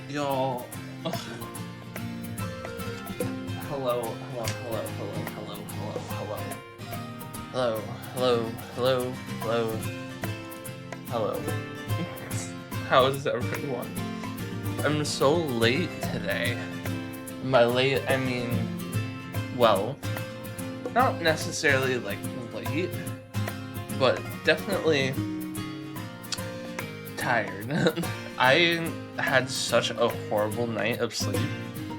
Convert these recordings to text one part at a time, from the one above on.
Y'all. Hello. How is everyone? I'm so late today. By late, I mean, well, not necessarily like late, but definitely tired. I had such a horrible night of sleep.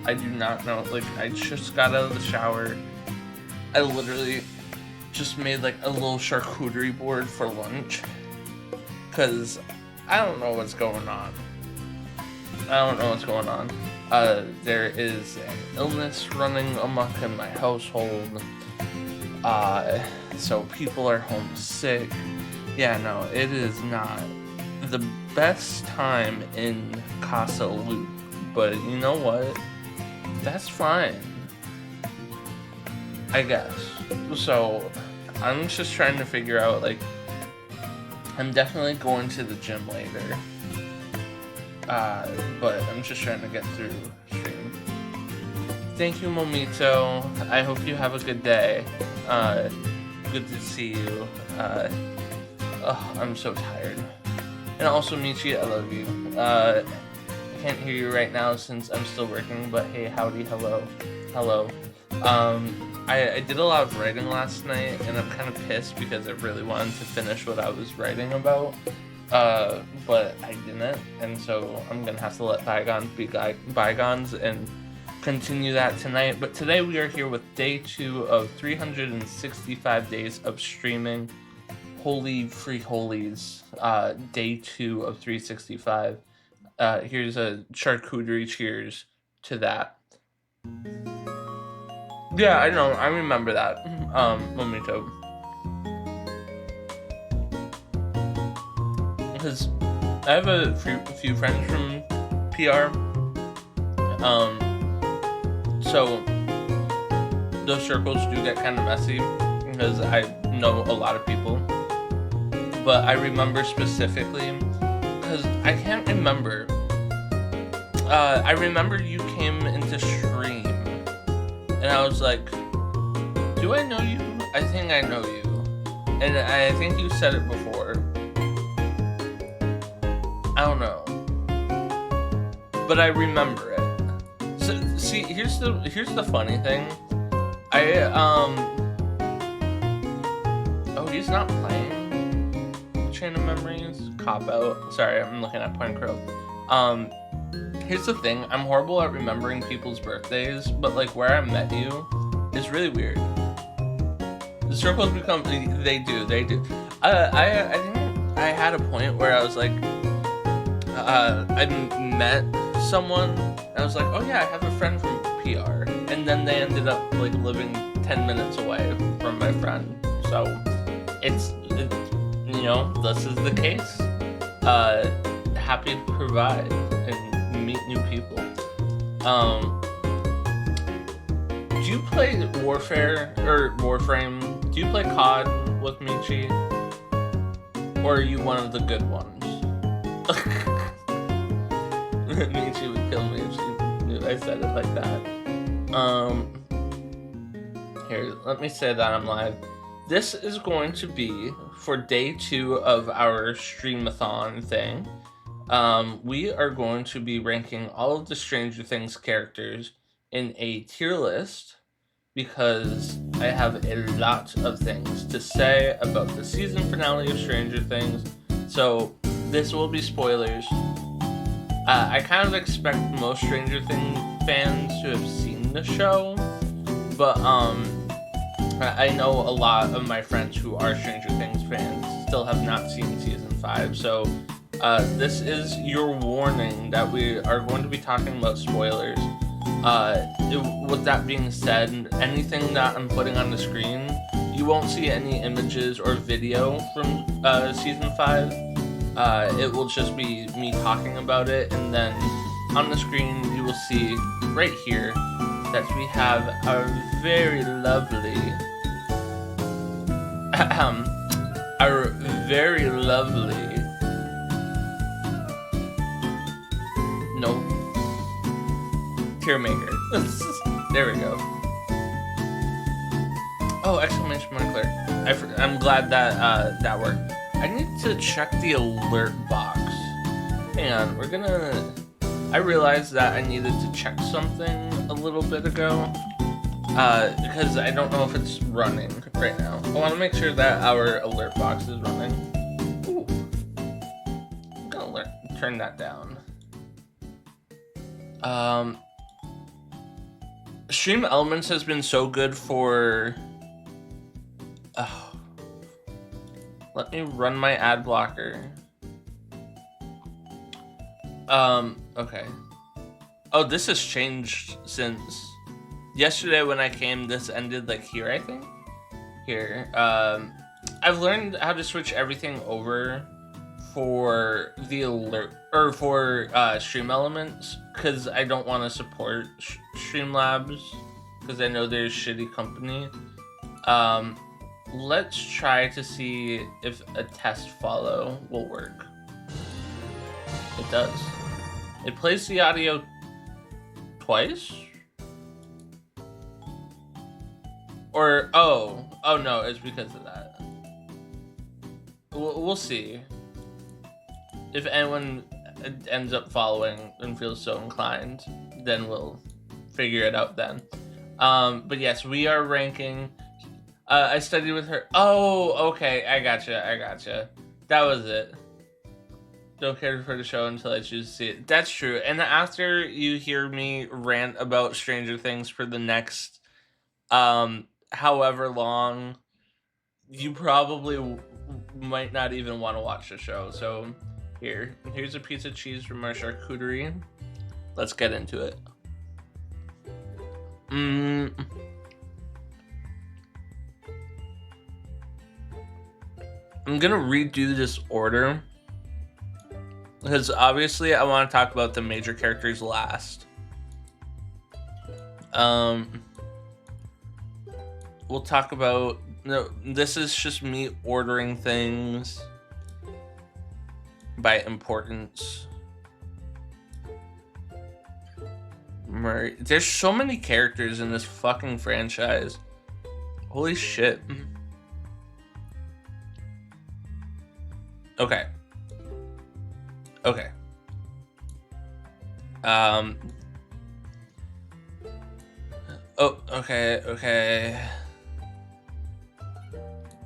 I do not know, like, I just got out of the shower. I literally just made like a little charcuterie board for lunch, because I don't know what's going on. There is an illness running amok in my household. So people are home sick. Yeah, no, it is not the best time in Casa Luke, but you know what? That's fine, I guess. So I'm just trying to figure out, like, I'm definitely going to the gym later, but I'm just trying to get through stream. Thank you, Momito. I hope you have a good day. Good to see you. I'm so tired. And also, Michi, I love you. I can't hear you right now since I'm still working, but hey, howdy, hello. I did a lot of writing last night, and I'm kind of pissed because I really wanted to finish what I was writing about, but I didn't, and so I'm gonna have to let bygones be bygones and continue that tonight. But today we are here with day 2 of 365 days of streaming. Holy free holies, day 2 of 365. Here's a charcuterie cheers to that. Yeah, I know, I remember that, Momento. Because I have a few friends from PR, so those circles do get kind of messy, because I know a lot of people. but I remember specifically because I can't remember. I remember you came into stream, and I was like, "Do I know you? I think I know you," and I think you said it before. I don't know, but I remember it. So see, here's the funny thing. Oh, he's not playing Chain of Memories. Cop out. Sorry, I'm looking at Point Crow. Here's the thing. I'm horrible at remembering people's birthdays, but like where I met you is really weird. The circles become. They do. I think I had a point where I was like, I met someone, and I was like, oh yeah, I have a friend from PR, and then they ended up like living 10 minutes away from my friend. So it's you know, this is the case. Happy to provide and meet new people. Do you play Warfare or Warframe? Do you play COD with Michi? Or are you one of the good ones? Michi would kill me if she knew I said it like that. Here, let me say that I'm live. This is going to be for day 2 of our streamathon thing. We are going to be ranking all of the Stranger Things characters in a tier list because I have a lot of things to say about the season finale of Stranger Things. So this will be spoilers. I kind of expect most Stranger Things fans to have seen the show, but I know a lot of my friends who are Stranger Things fans still have not seen season 5, so this is your warning that we are going to be talking about spoilers. With that being said, anything that I'm putting on the screen, you won't see any images or video from season 5. It will just be me talking about it, and then on the screen you will see right here that we have our very lovely tier maker. There we go. Oh, exclamation mark clear. I'm glad that that worked. I need to check the alert box. Hang on, I realized that I needed to check something a little bit ago. Because I don't know if it's running right now. I want to make sure that our alert box is running. Ooh. I'm gonna turn that down. Stream Elements has been so good for... let me run my ad blocker. Okay. Oh, this has changed since yesterday when I came. This ended like here, I think. Here. I've learned how to switch everything over for the alert or for Stream Elements because I don't want to support Streamlabs because I know they're a shitty company. Let's try to see if a test follow will work. It does. It plays the audio twice? Or, oh no, it's because of that. We'll see. If anyone ends up following and feels so inclined, then we'll figure it out then. But yes, we are ranking... I studied with her. Oh, okay. I gotcha. That was it. Don't care for the show until I choose to see it. That's true. And after you hear me rant about Stranger Things for the next, however long, you probably might not even want to watch the show. So here's a piece of cheese from our charcuterie. Let's get into it. I'm gonna redo this order because obviously I want to talk about the major characters last. We'll talk about... No, this is just me ordering things by importance. Murray. There's so many characters in this fucking franchise. Holy shit. Okay. Okay. Oh, okay.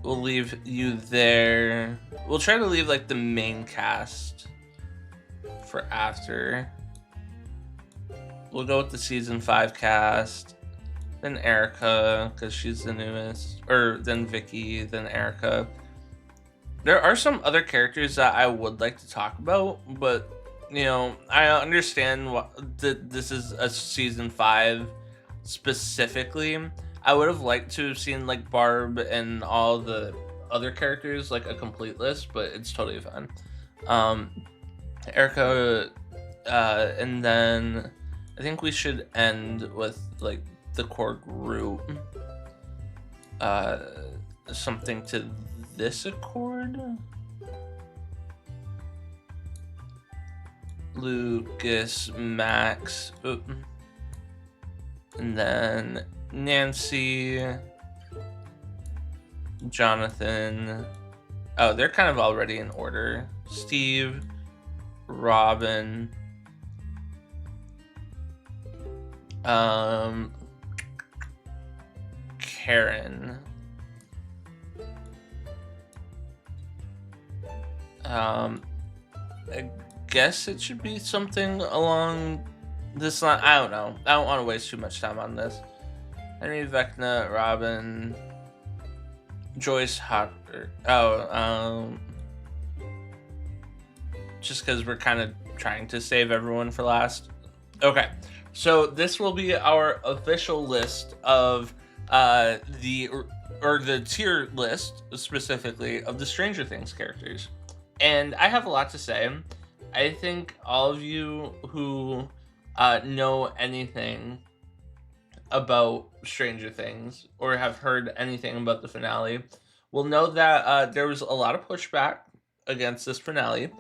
We'll leave you there. We'll try to leave like the main cast for after. We'll go with the season 5 cast. Then Erica, because she's the newest. Or then Vicky, then Erica. There are some other characters that I would like to talk about, but you know, I understand that this is a season 5 specifically. I would have liked to have seen like Barb and all the other characters, like a complete list, but it's totally fine. Erica, and then I think we should end with like the core group. Something to this accord. Lucas, Max, and then Nancy, Jonathan. Oh, they're kind of already in order. Steve, Robin, Karen, I guess it should be something along this line. I don't know. I don't want to waste too much time on this. Henry, Vecna, Robin, Joyce, Hopper. Just because we're kind of trying to save everyone for last. Okay, so this will be our official list of the tier list specifically of the Stranger Things characters. And I have a lot to say. I think all of you who know anything about Stranger Things or have heard anything about the finale will know that there was a lot of pushback against this finale.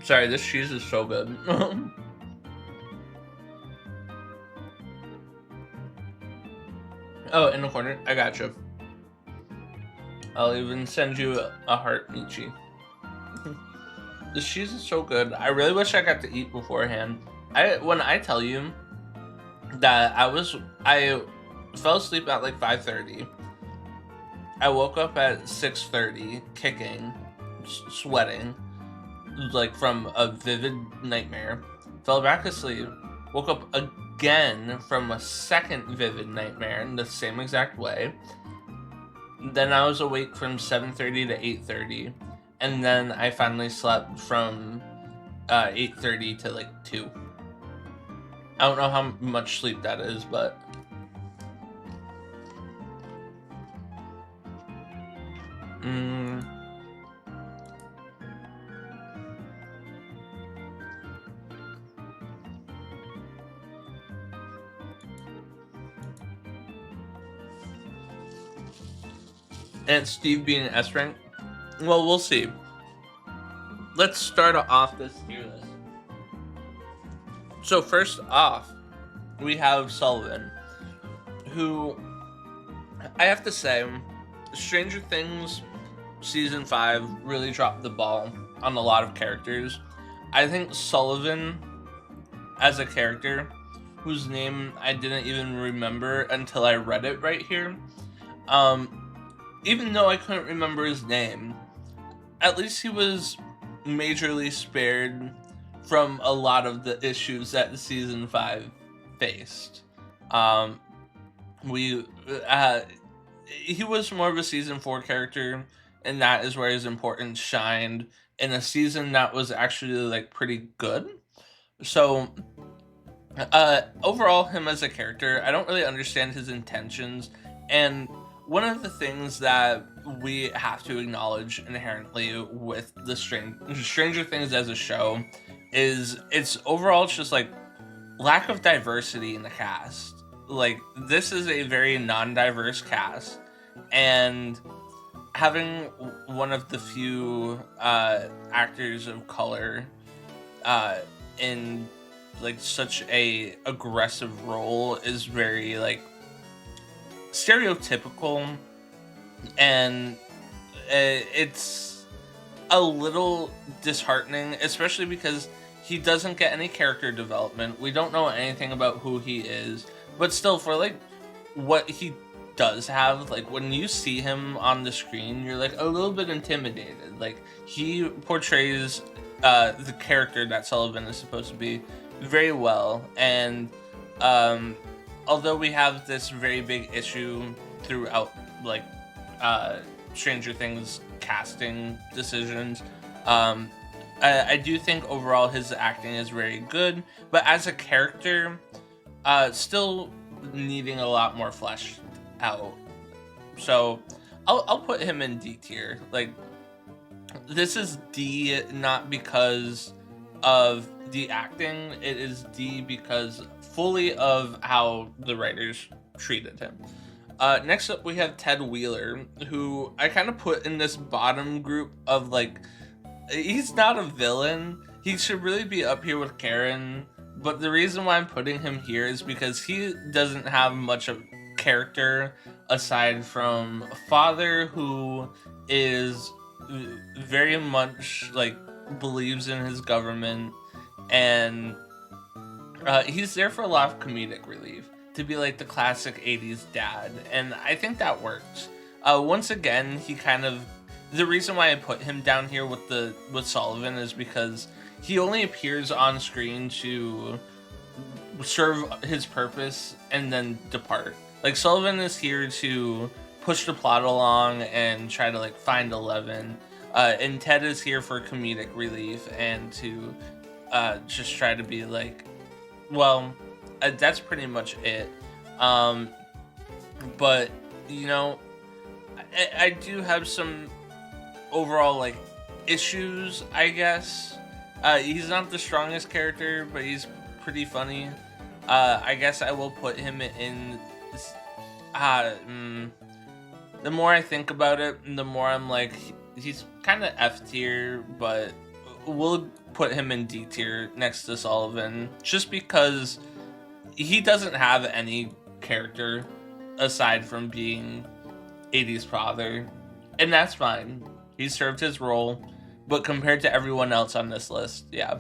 Sorry, this cheese is so good. Oh, in the corner. I got you. I'll even send you a heart, Michi. This cheese is so good. I really wish I got to eat beforehand. When I tell you that I fell asleep at like 5:30. I woke up at 6:30, kicking, sweating, like from a vivid nightmare. Fell back asleep. Woke up again from a second vivid nightmare in the same exact way. Then I was awake from 7:30 to 8:30, and then I finally slept from 8:30 to like 2. I don't know how much sleep that is, but and Steve being an S rank? Well, we'll see. Let's start off this tier list. So first off, we have Sullivan, who I have to say, Stranger Things Season 5 really dropped the ball on a lot of characters. I think Sullivan, as a character, whose name I didn't even remember until I read it right here, even though I couldn't remember his name, at least he was majorly spared from a lot of the issues that Season 5 faced. He was more of a Season 4 character, and that is where his importance shined in a season that was actually like pretty good. So overall, him as a character, I don't really understand his intentions, and one of the things that we have to acknowledge inherently with the Stranger Things as a show is it's overall just like lack of diversity in the cast. Like, this is a very non-diverse cast, and having one of the few actors of color uh, in like such a aggressive role is very like stereotypical, and it's a little disheartening, especially because he doesn't get any character development. We don't know anything about who he is, but still, for like what he does have, like when you see him on the screen, you're like a little bit intimidated. Like, he portrays the character that Sullivan is supposed to be very well, and although we have this very big issue throughout, like, Stranger Things casting decisions, I do think overall his acting is very good, but as a character, still needing a lot more fleshed out. So I'll put him in D tier. Like, this is D not because of the acting, it is D because fully of how the writers treated him. Next up, we have Ted Wheeler, who I kind of put in this bottom group of like, he's not a villain. He should really be up here with Karen, but the reason why I'm putting him here is because he doesn't have much of character aside from a father who is very much like believes in his government, and he's there for a lot of comedic relief to be like the classic 80s dad, and I think that works. Once again, he kind of, the reason why I put him down here with Sullivan is because he only appears on screen to serve his purpose and then depart. Like, Sullivan is here to push the plot along and try to like find Eleven, and Ted is here for comedic relief and to just try to be like, well, that's pretty much it. But you know, I do have some overall like issues, I guess. He's not the strongest character, but he's pretty funny. I guess I will put him in. The more I think about it, the more I'm like, he's kind of F tier, but we'll put him in D tier next to Sullivan, just because he doesn't have any character aside from being 80s father, and that's fine. He served his role, but compared to everyone else on this list, yeah,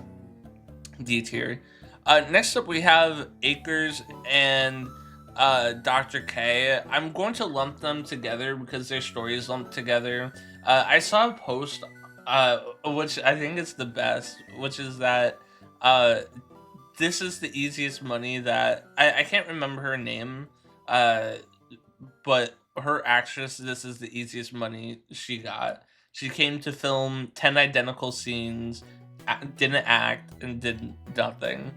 D tier. Next up, we have Akers and Dr. K. I'm going to lump them together because their stories lumped together. I saw a post, which I think is the best, which is that this is the easiest money that I can't remember her name, but her actress, this is the easiest money she got. She came to film 10 identical scenes, didn't act, and did nothing.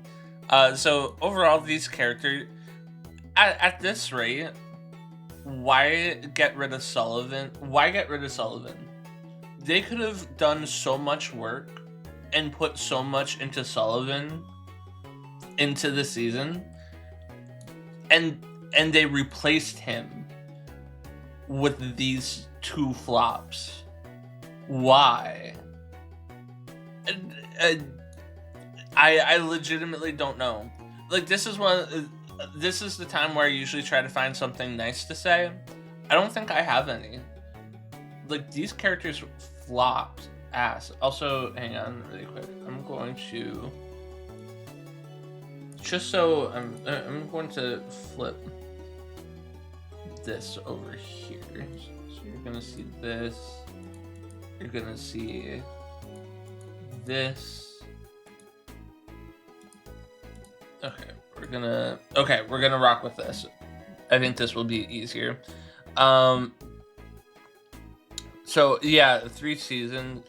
So overall, these characters, at this rate, why get rid of Sullivan? Why get rid of Sullivan? They could have done so much work and put so much into Sullivan into the season, and they replaced him with these two flops. Why? I legitimately don't know. Like, this is the time where I usually try to find something nice to say. I don't think I have any. Like, these characters flopped ass. Also, hang on really quick. I'm going to, just so I'm going to flip this over here. So you're gonna see this. You're gonna see this. Okay, we're gonna rock with this. I think this will be easier. So yeah, 3 seasons.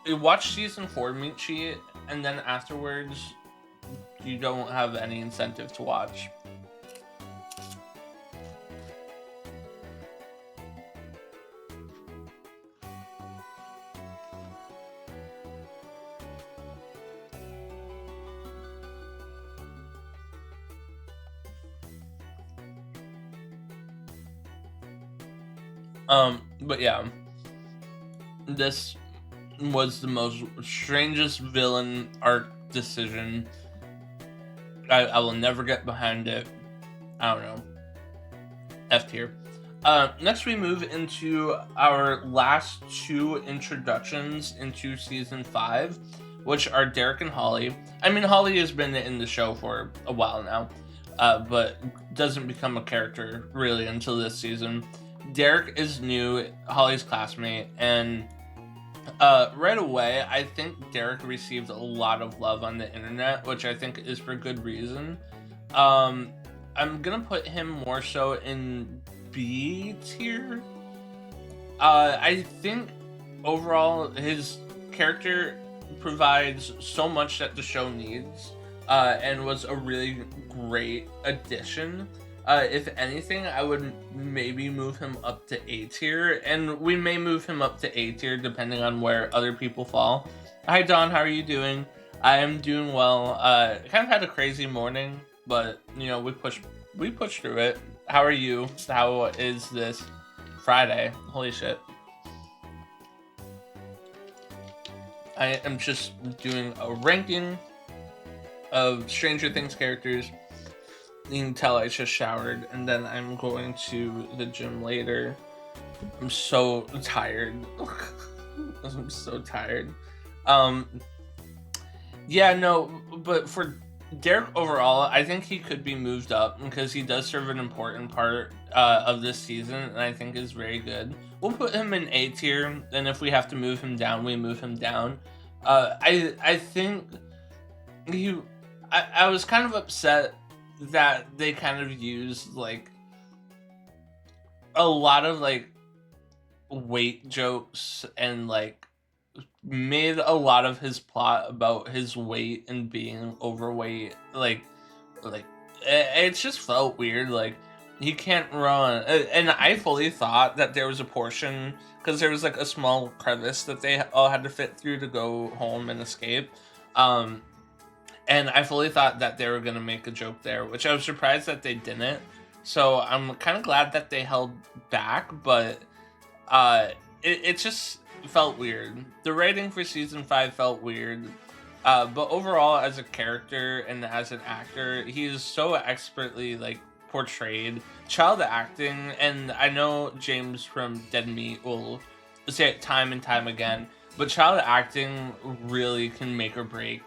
Watch season 4, Meat Sheet, and then afterwards, you don't have any incentive to watch. But yeah, this was the most strangest villain arc decision. I will never get behind it. I don't know. F tier. Next we move into our last two introductions into season 5, which are Derek and Holly. I mean, Holly has been in the show for a while now, but doesn't become a character really until this season. Derek is new, Holly's classmate, and right away, I think Derek received a lot of love on the internet, which I think is for good reason. I'm gonna put him more so in B tier. I think overall his character provides so much that the show needs, and was a really great addition. If anything, I would maybe move him up to A tier, and we may move him up to A tier depending on where other people fall. Hi Don, how are you doing? I am doing well. Kind of had a crazy morning, but you know, we pushed through it. How are you? How is this Friday? Holy shit. I am just doing a ranking of Stranger Things characters. You can tell I just showered, and then I'm going to the gym later. I'm so tired. I'm so tired. Yeah, no, but for Derek overall, I think he could be moved up because he does serve an important part of this season, and I think is very good. We'll put him in A tier, and if we have to move him down, we move him down. I think I was kind of upset that they kind of used like a lot of like weight jokes and like made a lot of his plot about his weight and being overweight. Like it just felt weird. Like he can't run, and I fully thought that there was a portion because there was like a small crevice that they all had to fit through to go home and escape. And I fully thought that they were going to make a joke there, which I was surprised that they didn't. So I'm kind of glad that they held back, but it just felt weird. The writing for season 5 felt weird. But overall, as a character and as an actor, he is so expertly like portrayed. Child acting, and I know James from Dead Meat will say it time and time again, but child acting really can make or break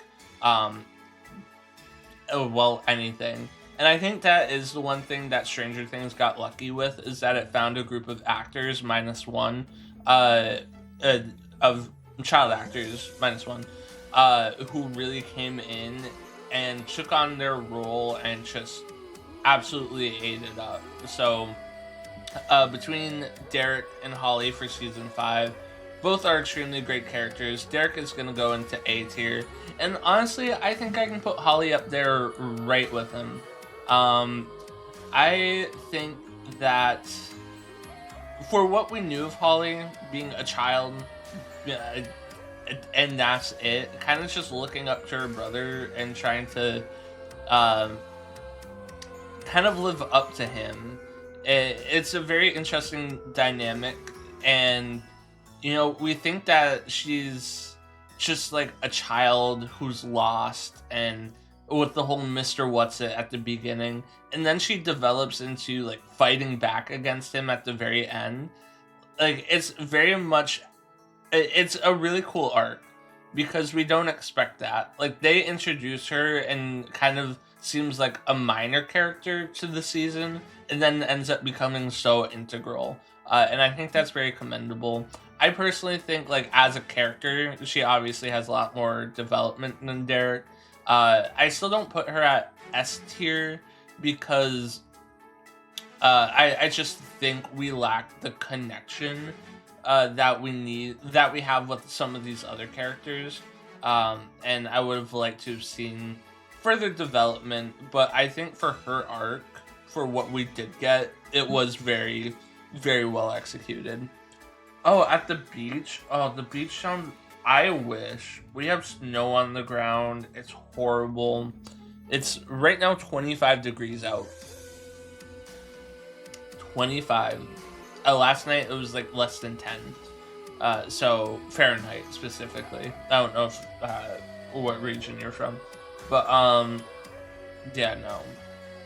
anything. And I think that is the one thing that Stranger Things got lucky with, is that it found a group of actors minus one, of child actors minus one, who really came in and took on their role and just absolutely ate it up. So between Derek and Holly for season 5, both are extremely great characters. Derek is going to go into A tier. And honestly, I think I can put Holly up there right with him. I think that for what we knew of Holly being a child, and that's it, kind of just looking up to her brother and trying to kind of live up to him. It's a very interesting dynamic, and you know, we think that she's just like a child who's lost, and with the whole Mr. What's It at the beginning, and then she develops into like fighting back against him at the very end. Like it's very much, it's a really cool arc because we don't expect that. Like they introduce her and kind of seems like a minor character to the season, and then ends up becoming so integral. And I think that's very commendable. I personally think, like, as a character, she obviously has a lot more development than Derek. I still don't put her at S tier because I just think we lack the connection that we have with some of these other characters. And I would have liked to have seen further development, but I think for her arc, for what we did get, it was very, very well executed. Oh, at the beach. Oh, the beach sound. I wish. We have snow on the ground. It's horrible. It's right now 25 degrees out. 25. Last night it was like less than 10. So Fahrenheit specifically. I don't know if, what region you're from, but yeah, no,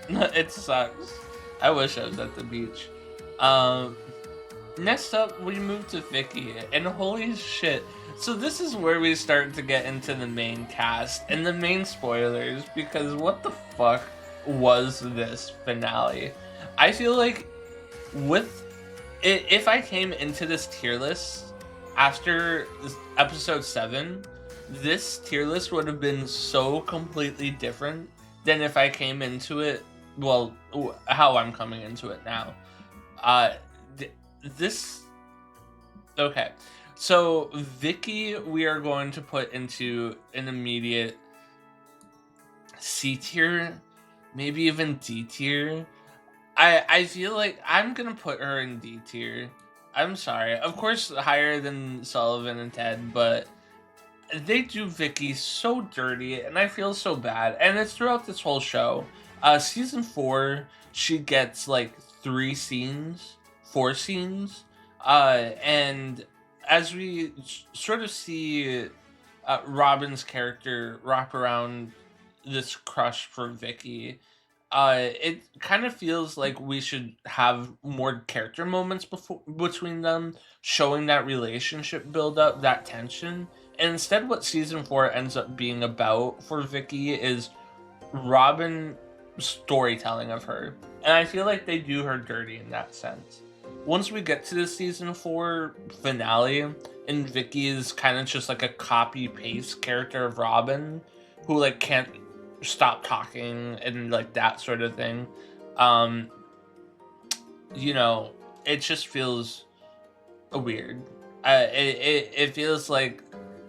it sucks. I wish I was at the beach. Next up, we move to Vicky, and holy shit. So this is where we start to get into the main cast and the main spoilers, because what the fuck was this finale? I feel like if I came into this tier list after episode 7, this tier list would have been so completely different than if I came into it, well, how I'm coming into it now. Okay, so Vicky we are going to put into an immediate C tier, maybe even D tier. I feel like I'm gonna put her in D tier. I'm sorry, of course higher than Sullivan and Ted, but they do Vicky so dirty, and I feel so bad. And it's throughout this whole show. Season 4, she gets like 4 scenes, and as we sort of see Robin's character wrap around this crush for Vicky, it kind of feels like we should have more character moments between them, showing that relationship build up, that tension. And instead, what season 4 ends up being about for Vicky is Robin storytelling of her. And I feel like they do her dirty in that sense. Once we get to the season 4 finale, and Vicky is kind of just like a copy-paste character of Robin, who like can't stop talking and like that sort of thing, you know, it just feels weird. It feels like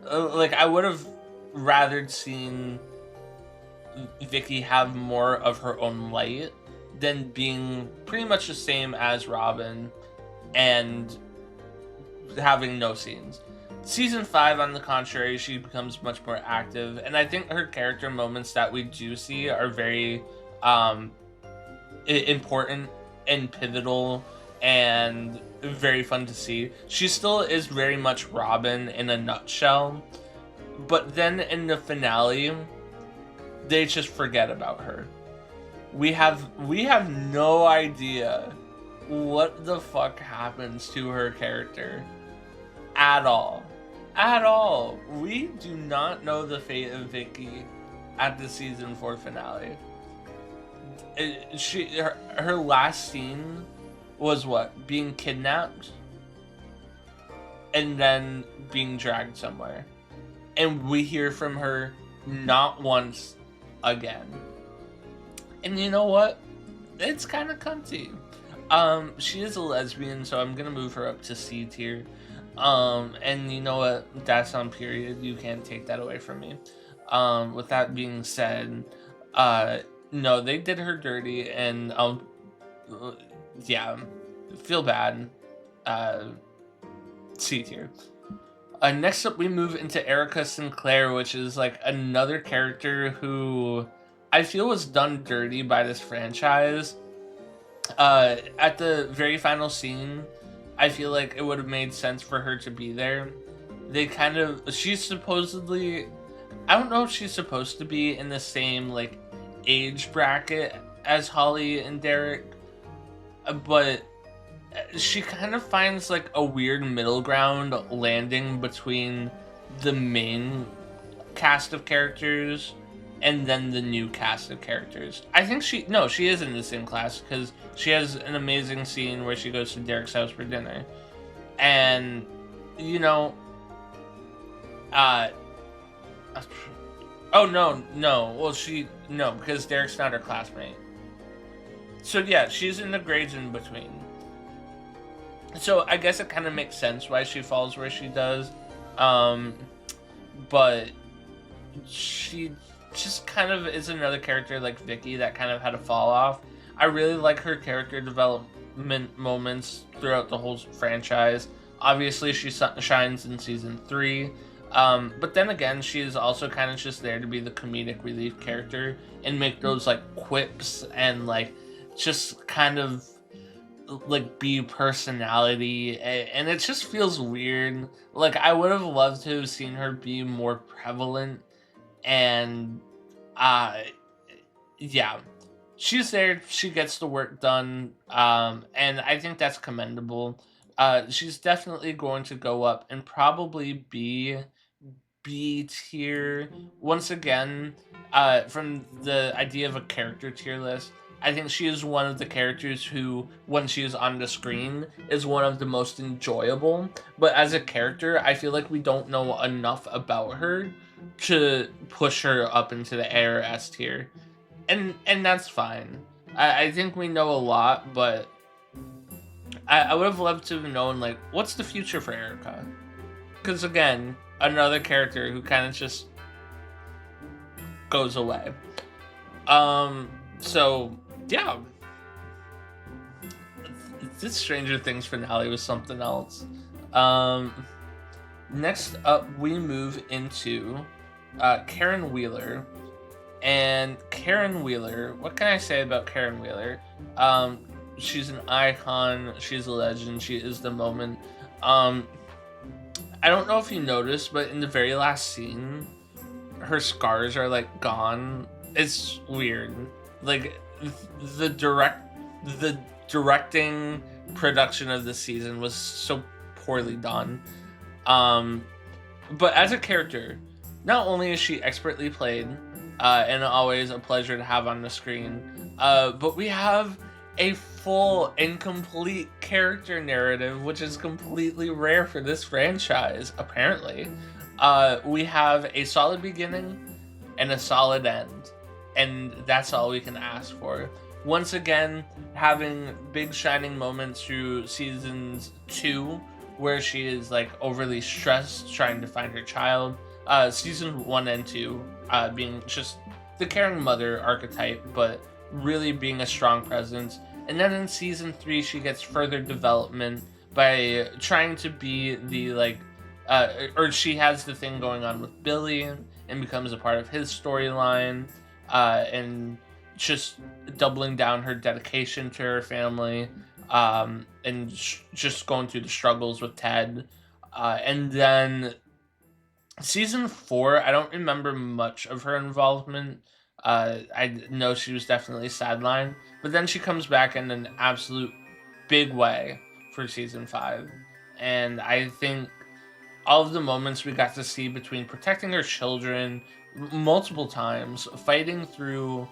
I would have rather seen Vicky have more of her own light than being pretty much the same as Robin and having no scenes. Season 5, on the contrary, she becomes much more active, and I think her character moments that we do see are very important and pivotal and very fun to see. She still is very much Robin in a nutshell, but then in the finale, they just forget about her. We have no idea what the fuck happens to her character at all. At all. We do not know the fate of Vicky at the season 4 finale. Her last scene was what? Being kidnapped and then being dragged somewhere. And we hear from her not once again. And you know what? It's kind of cunty. She is a lesbian, so I'm gonna move her up to C tier. And you know what? That's on period. You can't take that away from me. With that being said, no, they did her dirty, and yeah, feel bad. C tier. Next up, we move into Erica Sinclair, which is like another character who I feel was done dirty by this franchise. At the very final scene, I feel like it would have made sense for her to be there. She's supposedly, I don't know if she's supposed to be in the same like age bracket as Holly and Derek, but she kind of finds like a weird middle ground landing between the main cast of characters and then the new cast of characters. I think she is in the same class, because she has an amazing scene where she goes to Derek's house for dinner. And, you know, oh, no, well, because Derek's not her classmate. So, yeah, she's in the grades in between. So, I guess it kind of makes sense why she falls where she does. But she just kind of is another character like Vicky that kind of had a fall off. I really like her character development moments throughout the whole franchise. Obviously, she shines in season 3. But then again, she is also kind of just there to be the comedic relief character and make those like quips and like just kind of like B personality, and it just feels weird. Like I would have loved to have seen her be more prevalent, and uh yeah, she's there, she gets the work done, and I think that's commendable. She's definitely going to go up and probably be B tier once again. From the idea of a character tier list, I think she is one of the characters who, when she is on the screen, is one of the most enjoyable. But as a character, I feel like we don't know enough about her to push her up into the A or S tier, and that's fine. I think we know a lot, but I would have loved to have known, like, what's the future for Erica? Because again, another character who kind of just goes away. So yeah, this Stranger Things finale was something else. Next up, we move into Karen Wheeler. And Karen Wheeler, what can I say about Karen Wheeler? She's an icon. She's a legend. She is the moment. I don't know if you noticed, but in the very last scene, her scars are like gone. It's weird. Like the directing production of this season was so poorly done. But as a character, not only is she expertly played, and always a pleasure to have on the screen, but we have a full and complete character narrative, which is completely rare for this franchise, apparently. We have a solid beginning and a solid end, and that's all we can ask for. Once again, having big shining moments through seasons 2, where she is like overly stressed trying to find her child. Season 1 and 2 being just the caring mother archetype, but really being a strong presence. And then in season 3, she gets further development by trying to be the or she has the thing going on with Billy and becomes a part of his storyline, and just doubling down her dedication to her family, and just going through the struggles with Ted. And then season 4, I don't remember much of her involvement. I know she was definitely sidelined, but then she comes back in an absolute big way for season 5. And I think all of the moments we got to see between protecting her children multiple times, fighting through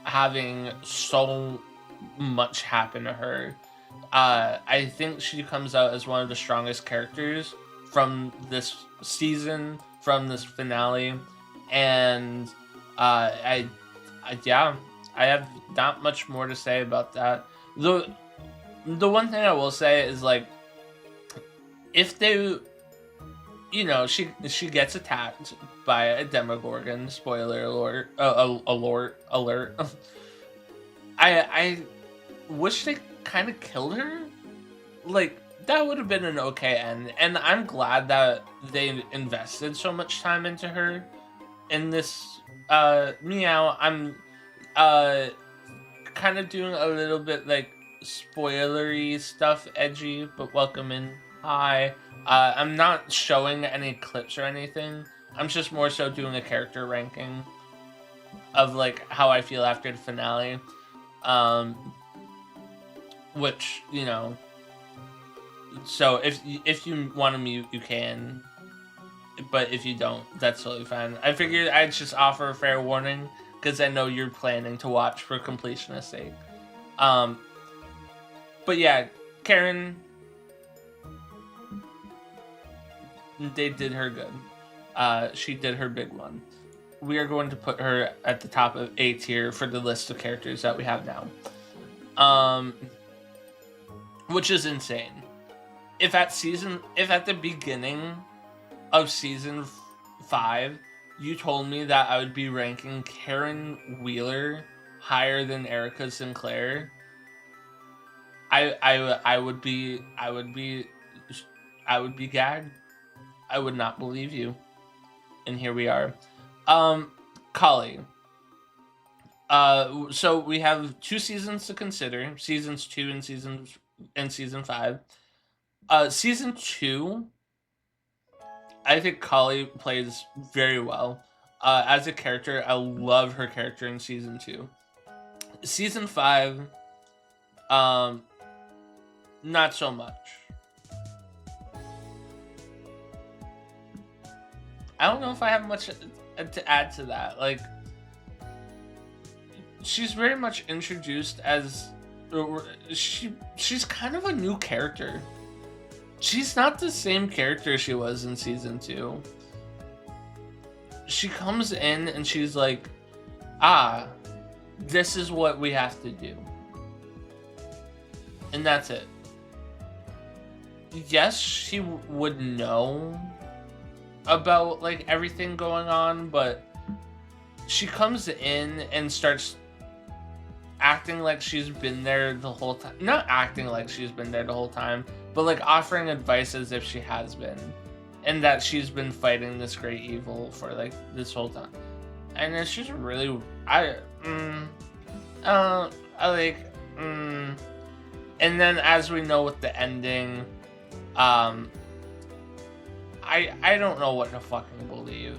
having so much happen to her, I think she comes out as one of the strongest characters from this season, from this finale, and yeah, I have not much more to say about that. The one thing I will say is, like, if they, she gets attacked by a Demogorgon. Spoiler alert! Alert! I wish they kind of killed her. Like, that would have been an okay end, and I'm glad that they invested so much time into her in this. Meow. I'm kind of doing a little bit like spoilery stuff, edgy, but welcome in. Hi. I'm not showing any clips or anything. I'm just more so doing a character ranking of like how I feel after the finale. Which, so if you want to mute, you can, but if you don't, that's totally fine. I figured I'd just offer a fair warning because I know you're planning to watch for completionist sake. But yeah, Karen, they did her good. She did her big one. We are going to put her at the top of A tier for the list of characters that we have now. Which is insane. If at the beginning of season 5, you told me that I would be ranking Karen Wheeler higher than Erica Sinclair, I would be gagged. I would not believe you. And here we are. Kali. So we have 2 seasons to consider, seasons 2 and season in season 5. Season 2, I think Kali plays very well. As a character, I love her character in season 2. Season 5, not so much. I don't know if I have much to add to that. Like, she's very much introduced as she's kind of a new character. She's not the same character she was in season 2. She comes in and she's like, this is what we have to do. And that's it. Yes, she would know about like everything going on, but she comes in and starts acting like she's been there the whole time. Not acting like she's been there the whole time, but like offering advice as if she has been, and that she's been fighting this great evil for like this whole time. And it's just really, and then as we know with the ending, I don't know what to fucking believe.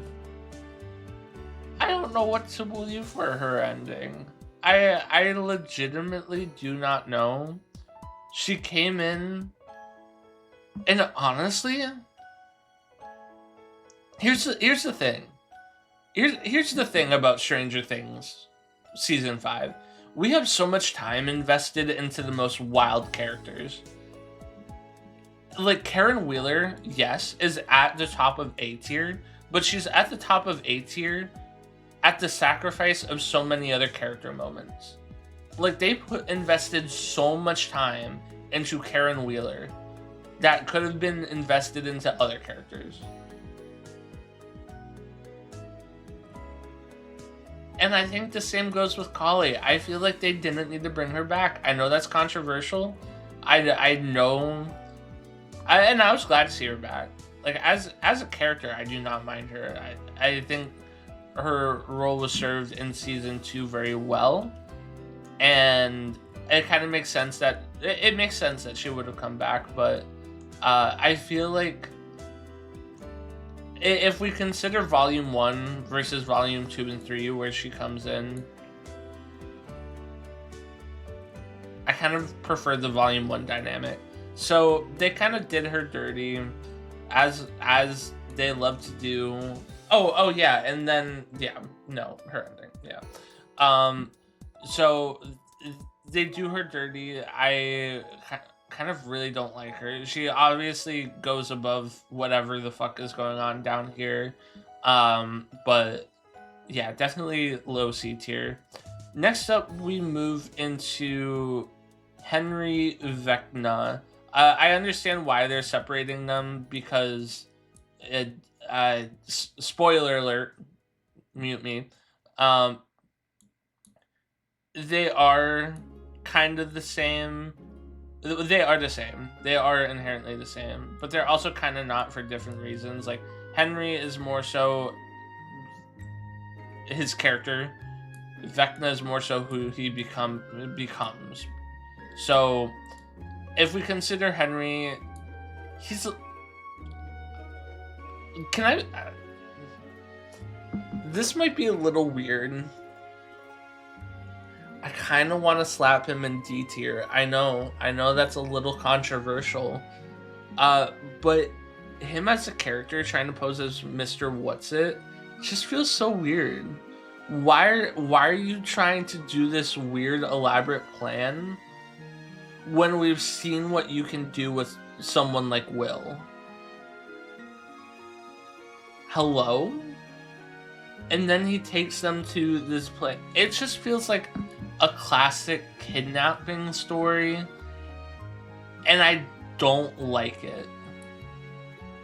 I don't know what to believe for her ending. I legitimately do not know. She came in, and honestly, here's the thing. Here's the thing about Stranger Things season 5. We have so much time invested into the most wild characters. Like, Karen Wheeler, yes, is at the top of A tier, but she's at the top of A tier at the sacrifice of so many other character moments. Like, they invested so much time into Karen Wheeler that could have been invested into other characters. And I think the same goes with Kali. I feel like they didn't need to bring her back. I know that's controversial. I know... and I was glad to see her back. Like, as a character, I do not mind her. I think her role was served in season 2 very well, and it kind of makes sense that it makes sense that she would have come back. But I feel like if we consider volume 1 versus volume 2 and 3, where she comes in, I kind of prefer the volume 1 dynamic. So they kind of did her dirty, as they love to do. Oh yeah, and then her ending, so they do her dirty. I kind of really don't like her. She obviously goes above whatever the fuck is going on down here, but yeah, definitely low C tier. Next up, we move into Henry Vecna. I understand why they're separating them, because spoiler alert, mute me. They are kind of the same. They are the same. They are inherently the same, but they're also kind of not for different reasons. Like, Henry is more so his character. Vecna is more so who he becomes. So, if we consider Henry, this might be a little weird. I kind of want to slap him in D tier. I know that's a little controversial. But him as a character trying to pose as Mr. What's-It just feels so weird. Why are you trying to do this weird elaborate plan when we've seen what you can do with someone like Will? Hello? And then he takes them to this place. It just feels like a classic kidnapping story, and I don't like it.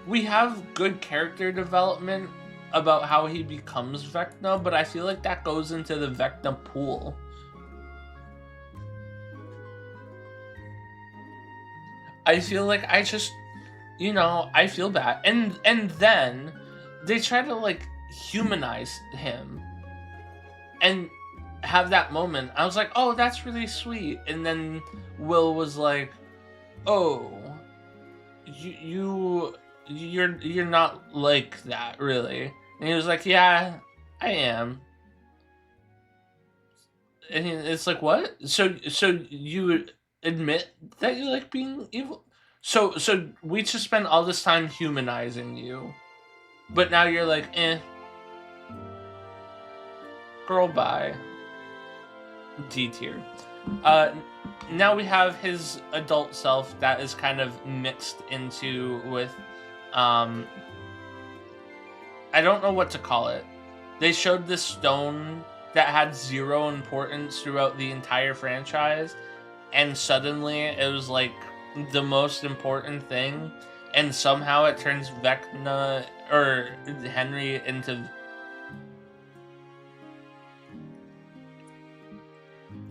We have good character development about how he becomes Vecna, but I feel like that goes into the Vecna pool. I feel like I feel bad. And then they try to like humanize him and have that moment. I was like, oh, that's really sweet. And then Will was like, oh, you're not like that, really. And he was like, yeah, I am. And it's like, what? So you admit that you like being evil? So we just spent all this time humanizing you, but now you're like, girl, bye. D tier. Uh, Now we have his adult self that is kind of mixed into with, I don't know what to call it. They showed this stone that had zero importance throughout the entire franchise, and suddenly it was like the most important thing, and somehow it turns Vecna or Henry into.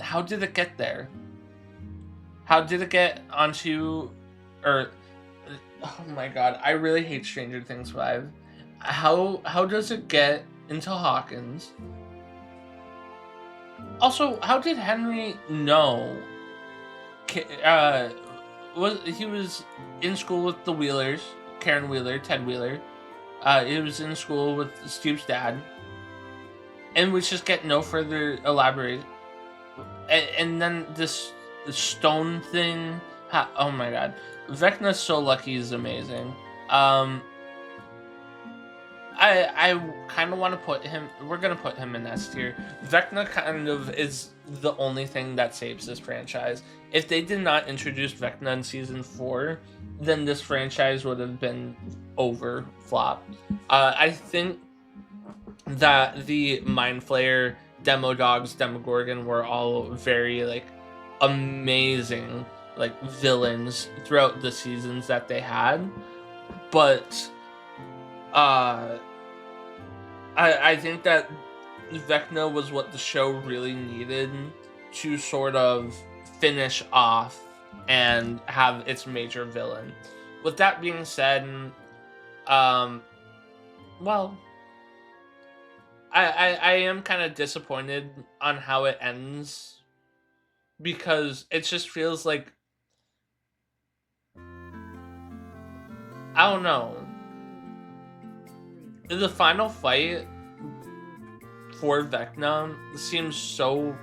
How did it get there? How did it get onto, or oh my god, I really hate Stranger Things 5. How does it get into Hawkins? Also, how did Henry know? He was in school with the Wheelers, Karen Wheeler, Ted Wheeler. He was in school with Steve's dad, and we just get no further elaborate. And then this stone thing. Oh my god, Vecna's so lucky is amazing. I kind of want to put him. We're gonna put him in S tier. Vecna kind of is the only thing that saves this franchise. If they did not introduce Vecna in season 4, then this franchise would have been over flop. I think that the Mind Flayer, Demo Dogs, Demogorgon were all very like amazing like villains throughout the seasons that they had, but I think that Vecna was what the show really needed to sort of finish off and have its major villain. With that being said, well, I am kind of disappointed on how it ends, because it just feels like, I don't know. The final fight for Vecna seems so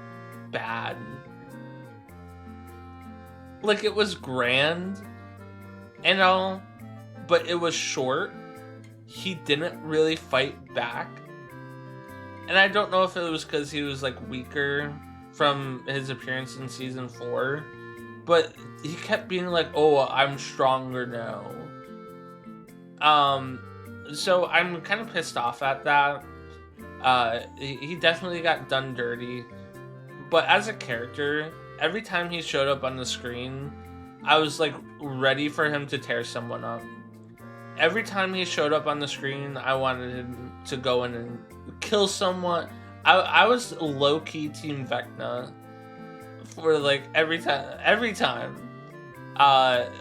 bad. Like, it was grand and all, but it was short. He didn't really fight back. And I don't know if it was because he was like weaker from his appearance in season 4, but he kept being like, oh, I'm stronger now. So I'm kind of pissed off at that. He definitely got done dirty, but as a character, every time he showed up on the screen, I was like ready for him to tear someone up. Every time he showed up on the screen, I wanted him to go in and kill someone. I was low-key Team Vecna for like every time.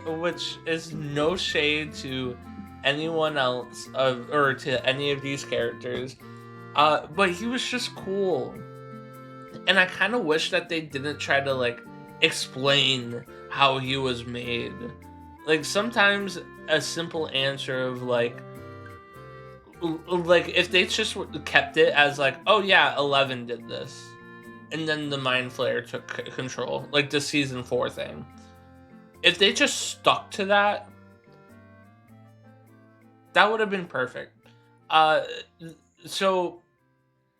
Which is no shade to anyone else or to any of these characters. But he was just cool. And I kind of wish that they didn't try to like explain how he was made. Like, sometimes a simple answer of like if they just kept it as like, oh yeah, 11 did this, and then the Mind Flayer took control, like the season 4 thing. If they just stuck to that, that would have been perfect. So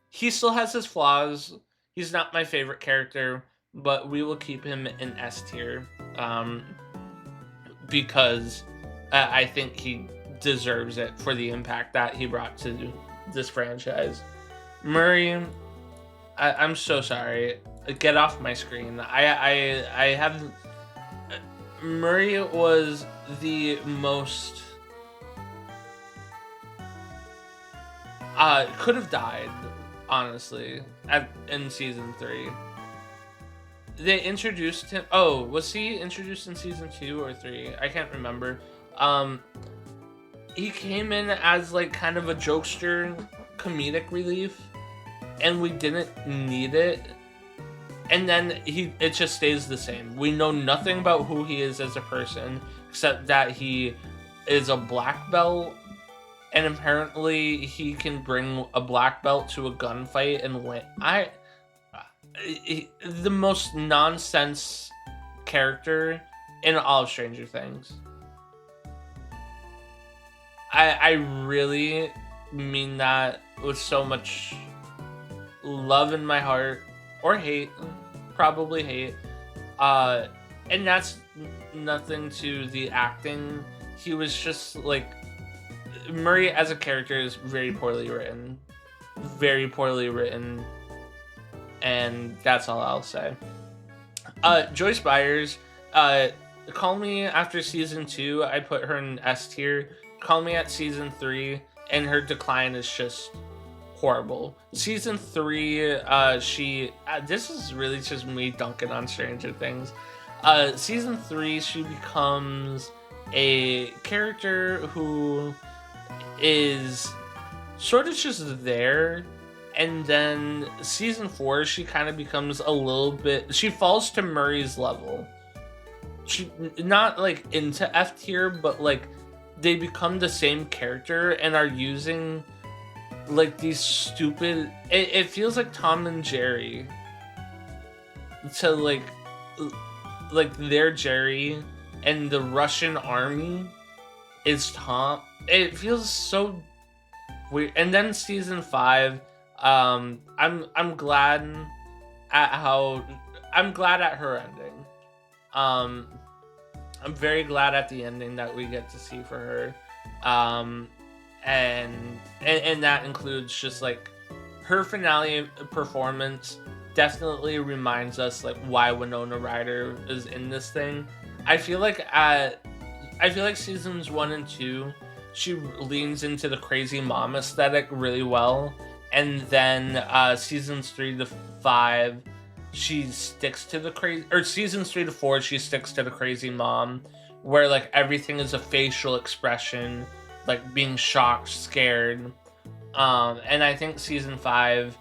he still has his flaws. He's not my favorite character, but we will keep him in S tier, because I think he deserves it for the impact that he brought to this franchise. Murray, I'm so sorry. Get off my screen. I have. Murray was the most. Could have died, honestly, in season 3. They introduced him. Oh, was he introduced in season 2 or 3? I can't remember. He came in as like kind of a jokester, comedic relief, and we didn't need it. and then it just stays the same. We know nothing about who he is as a person except that he is a black belt, and apparently he can bring a black belt to a gunfight and win. The most nonsense character in all of Stranger Things. I really mean that with so much love in my heart, or hate, probably hate. And that's nothing to the acting. He was just like, Murray as a character is very poorly written, and that's all I'll say. Joyce Byers, call me after season 2. I put her in S tier. Call me at season 3, and her decline is just horrible. Season 3, this is really just me dunking on Stranger Things. Season 3, she becomes a character who is sort of just there, and then season 4, she kind of becomes a little bit, she falls to Murray's level. She not like into F tier, but like they become the same character and are using like these stupid, it feels like Tom and Jerry to like they're Jerry and the Russian army is Tom. It feels so weird. And then season 5, I'm glad at her ending. I'm very glad at the ending that we get to see for her. And that includes just like her finale performance definitely reminds us like why Winona Ryder is in this thing. I feel like seasons 1 and 2, she leans into the crazy mom aesthetic really well, and then seasons 3 to 5, she sticks to the crazy, or seasons 3 to 4, she sticks to the crazy mom, where like everything is a facial expression, like being shocked, scared, and I think season 5,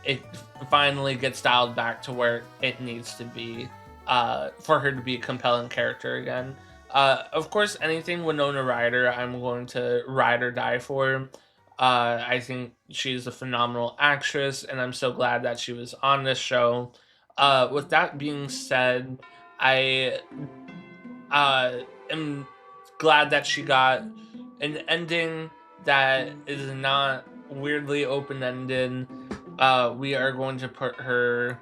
it finally gets dialed back to where it needs to be, for her to be a compelling character again. Of course, anything Winona Ryder, I'm going to ride or die for. I think she's a phenomenal actress, and I'm so glad that she was on this show. With that being said, I am glad that she got an ending that is not weirdly open-ended. We are going to put her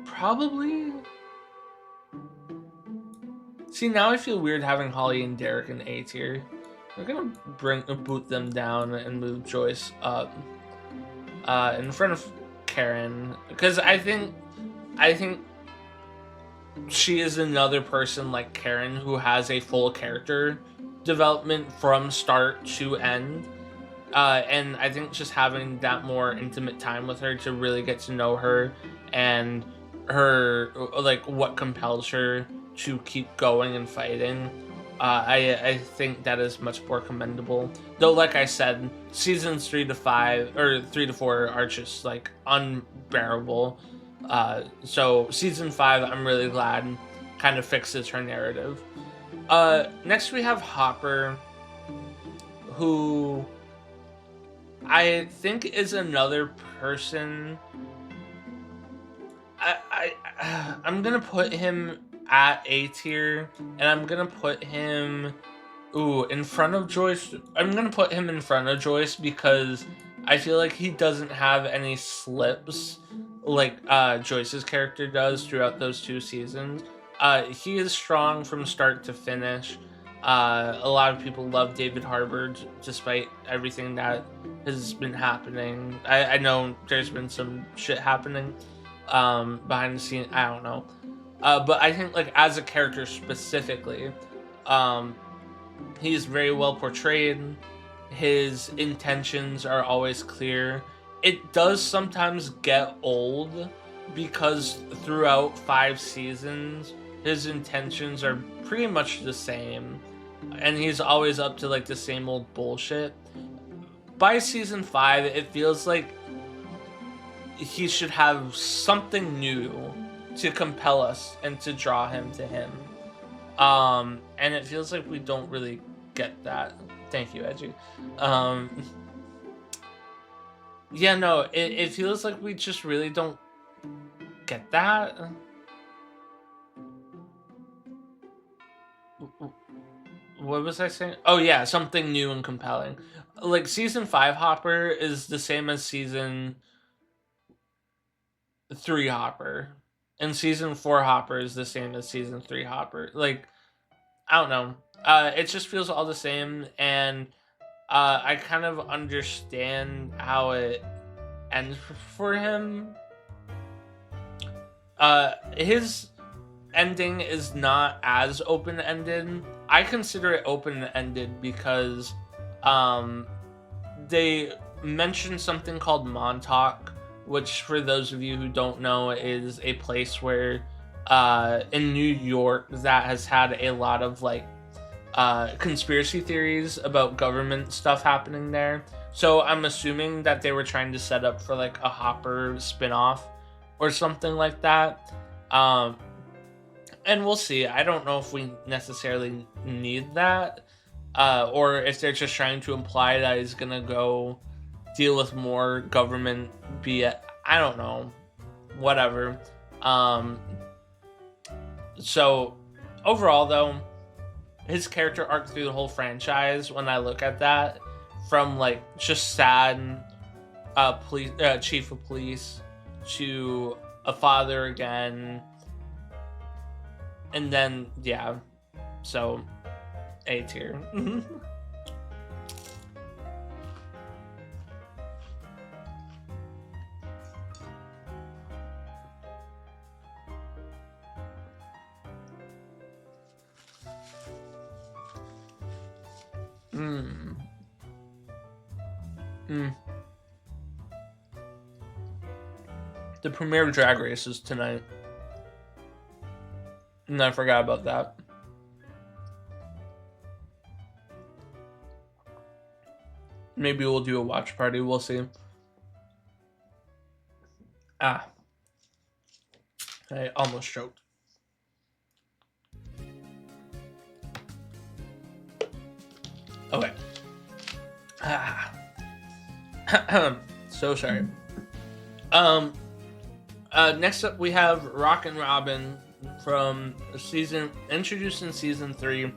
probably... See, now I feel weird having Holly and Derek in A tier. We're gonna boot them down and move Joyce up in front of Karen, because I think she is another person like Karen who has a full character development from start to end, and I think just having that more intimate time with her to really get to know her and her, like, what compels her to keep going and fighting, I think that is much more commendable. Though, like I said, seasons 3 to 5 or 3 to 4 are just like unbearable. So season 5, I'm really glad kind of fixes her narrative. Next we have Hopper, who I think is another person. I'm gonna put him at A tier, and I'm gonna put him in front of Joyce. I'm gonna put him in front of Joyce because I feel like he doesn't have any slips like Joyce's character does throughout those 2 seasons. He is strong from start to finish. A lot of people love David Harbour despite everything that has been happening. I know there's been some shit happening behind the scenes. I don't know. But I think, like, as a character specifically, he's very well portrayed. His intentions are always clear. It does sometimes get old because throughout 5 seasons, his intentions are pretty much the same. And he's always up to, like, the same old bullshit. By season 5, it feels like he should have something new to compel us and to draw him to him. And it feels like we don't really get that. Thank you, Edgy. Yeah, no, it feels like we just really don't get that. What was I saying? Oh yeah, something new and compelling. Like season 5 Hopper is the same as season 3 Hopper. And season 4 Hopper is the same as season 3 Hopper. Like, I don't know. It just feels all the same, and I kind of understand how it ends for him. His ending is not as open-ended. I consider it open-ended because they mentioned something called Montauk, which for those of you who don't know is a place where in New York that has had a lot of like conspiracy theories about government stuff happening there. So I'm assuming that they were trying to set up for like a Hopper spin-off or something like that. And we'll see. I don't know if we necessarily need that, or if they're just trying to imply that he's gonna go deal with more government BS. I don't know. Whatever. So overall, though, his character arc through the whole franchise, when I look at that, from like just sad chief of police to a father again, and then yeah, so A tier. The premiere of Drag Race is tonight. And I forgot about that. Maybe we'll do a watch party. We'll see. I almost choked. Okay. So sorry. Next up we have Rockin' Robin from introduced in season 3.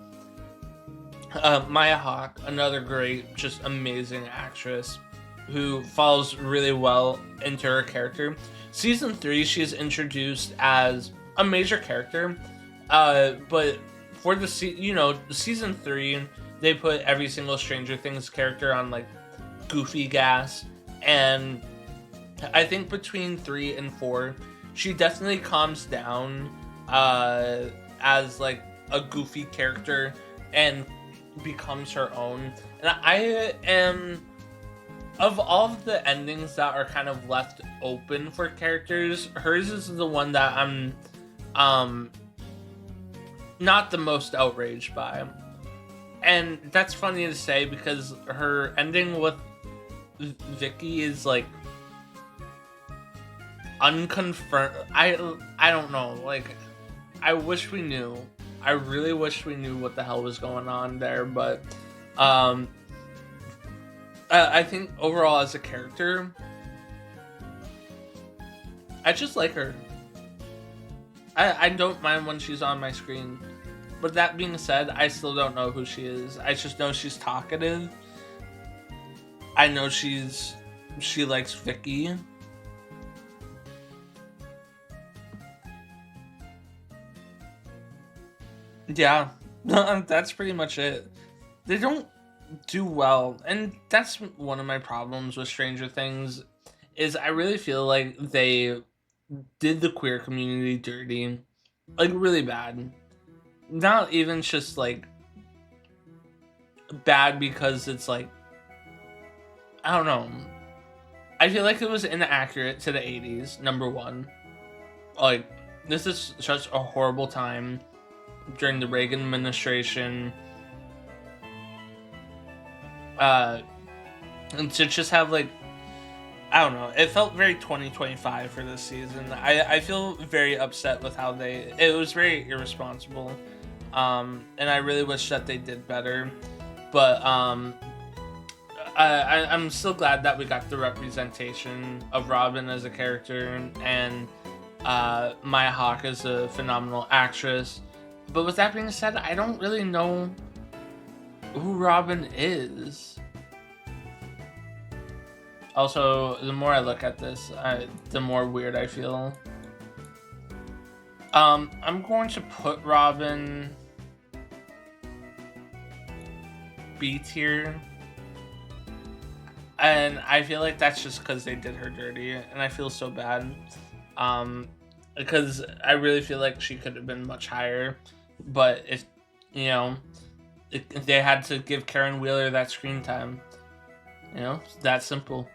Maya Hawke, another great, just amazing actress who falls really well into her character. Season 3, she's introduced as a major character, but for the season 3, they put every single Stranger Things character on like goofy gas, and I think between 3 and 4, she definitely calms down as like a goofy character and becomes her own. And I am, of all of the endings that are kind of left open for characters, hers is the one that I'm not the most outraged by. And that's funny to say because her ending with Vicky is like unconfirmed. I don't know, like I wish we knew. I really wish we knew what the hell was going on there, but I think overall as a character, I just like her. I don't mind when she's on my screen. But that being said, I still don't know who she is. I just know she's talkative. I know she likes Vicky. Yeah, that's pretty much it. They don't do well, and that's one of my problems with Stranger Things, is I really feel like they did the queer community dirty, like really bad. Not even just like bad because it's like, I don't know. I feel like it was inaccurate to the 80s, number one. Like, this is such a horrible time during the Reagan administration. And to just have like I don't know. It felt very 2025 for this season. I feel very upset with how it was very irresponsible. And I really wish that they did better. But I'm still glad that we got the representation of Robin as a character, and Maya Hawke is a phenomenal actress. But with that being said, I don't really know who Robin is. Also, the more I look at this, the more weird I feel. I'm going to put Robin B tier. And I feel like that's just because they did her dirty, and I feel so bad. Because I really feel like she could have been much higher, but if they had to give Karen Wheeler that screen time. It's that simple.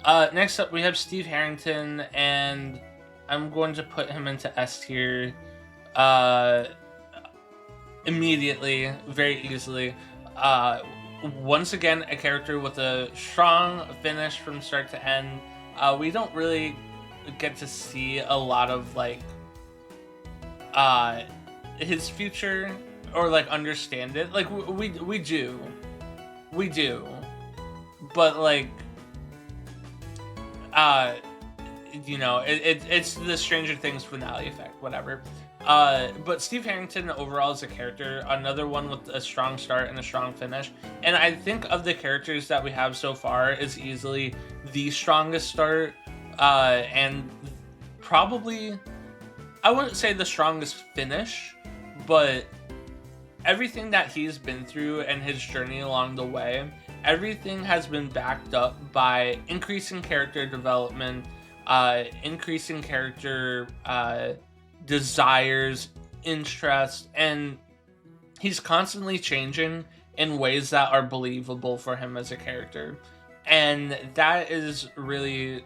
Next up, we have Steve Harrington, and I'm going to put him into S tier immediately, very easily. Once again, a character with a strong finish from start to end. We don't really get to see a lot of his future or understand it. We do, but it's the Stranger Things finale effect, whatever. But Steve Harrington overall as a character, another one with a strong start and a strong finish. And I think of the characters that we have so far is easily the strongest start, and probably, I wouldn't say the strongest finish, but everything that he's been through and his journey along the way, everything has been backed up by increasing character development, increasing character desires, interests, and he's constantly changing in ways that are believable for him as a character. And that is really,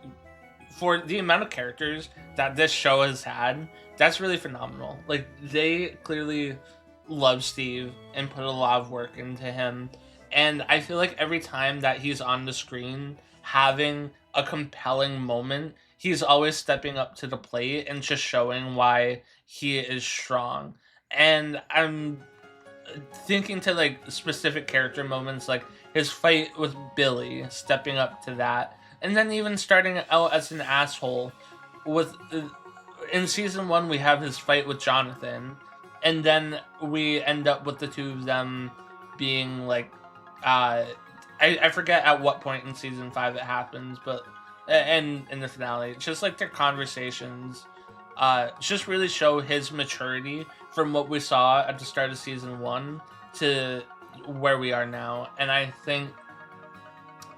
for the amount of characters that this show has had, that's really phenomenal. They clearly love Steve and put a lot of work into him. And I feel like every time that he's on the screen having a compelling moment, he's always stepping up to the plate and just showing why he is strong. And I'm thinking to specific character moments, like his fight with Billy, stepping up to that. And then even starting out as an asshole with in season 1 we have his fight with Jonathan, and then we end up with the two of them being I forget at what point in season 5 it happens, but and in the finale, just their conversations just really show his maturity from what we saw at the start of season 1 to where we are now. And I think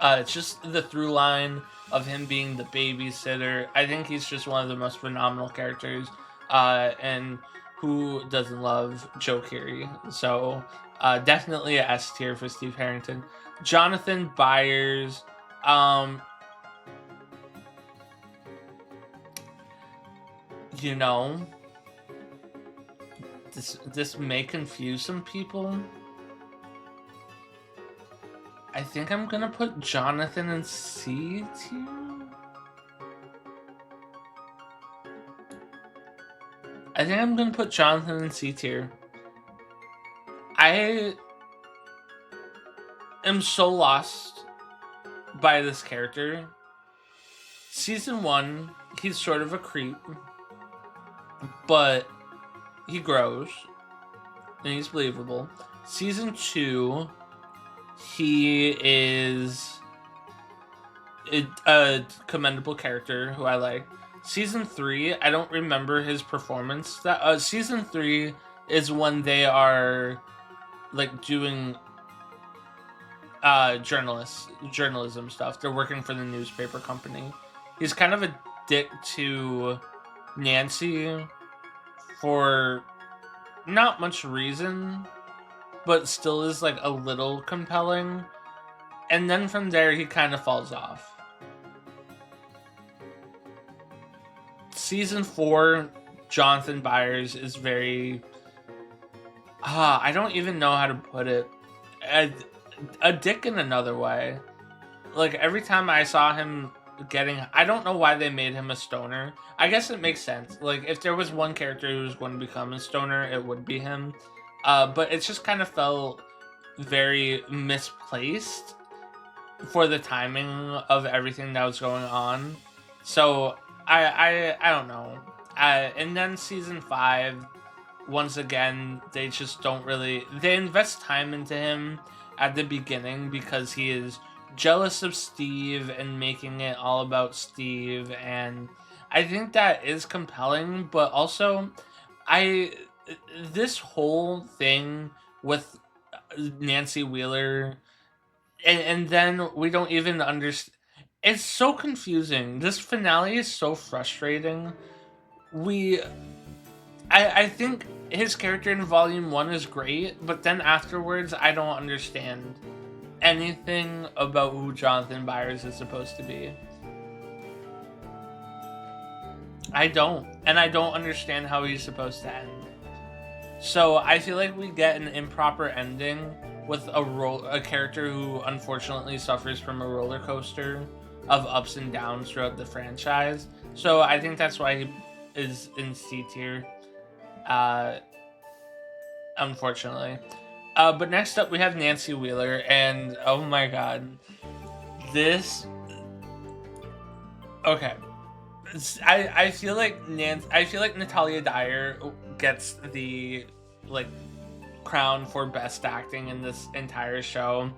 it's just the through line of him being the babysitter. I think he's just one of the most phenomenal characters, and who doesn't love Joe Keery? So definitely a S tier for Steve Harrington. Jonathan Byers, this may confuse some people. I think I'm gonna put Jonathan in C tier. I think I'm gonna put Jonathan in C tier. I am so lost by this character. Season 1, he's sort of a creep, but he grows and he's believable. Season 2, he is a commendable character who I like. Season 3, I don't remember his performance. Season 3 is when they are doing journalism stuff. They're working for the newspaper company. He's kind of a dick to Nancy for not much reason, but still is a little compelling. And then from there, he kind of falls off. Season 4, Jonathan Byers is very... I don't even know how to put it. A dick in another way. Every time I saw him getting... I don't know why they made him a stoner. I guess it makes sense. Like, if there was one character who was going to become a stoner, it would be him. But it just kind of felt very misplaced for the timing of everything that was going on. So I don't know. And then season 5, once again, they just don't really... They invest time into him at the beginning because he is jealous of Steve and making it all about Steve, and I think that is compelling, but also this whole thing with Nancy Wheeler, and then we don't even understand. It's so confusing. This finale is so frustrating. I think his character in Volume 1 is great, but then afterwards, I don't understand anything about who Jonathan Byers is supposed to be. I don't. And I don't understand how he's supposed to end. So I feel like we get an improper ending with a character who unfortunately suffers from a roller coaster of ups and downs throughout the franchise. So I think that's why he is in C tier. Unfortunately. But next up we have Nancy Wheeler, and oh my god. This... Okay. I feel like Natalia Dyer gets the crown for best acting in this entire show.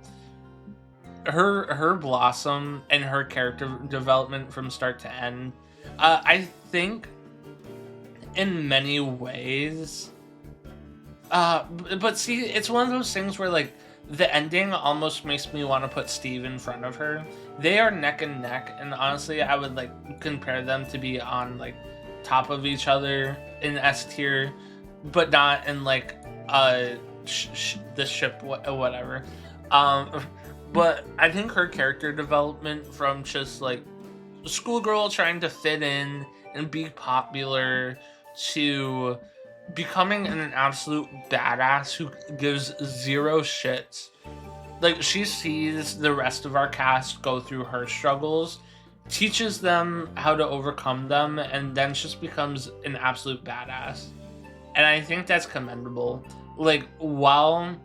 Her blossom and her character development from start to end, I think in many ways, but see, it's one of those things where the ending almost makes me want to put Steve in front of her. They are neck and neck, and honestly, I would compare them to be on top of each other in S tier, but not in the ship whatever. But I think her character development from just schoolgirl trying to fit in and be popular to becoming an absolute badass who gives zero shits. She sees the rest of our cast go through her struggles, teaches them how to overcome them, and then just becomes an absolute badass. And I think that's commendable. While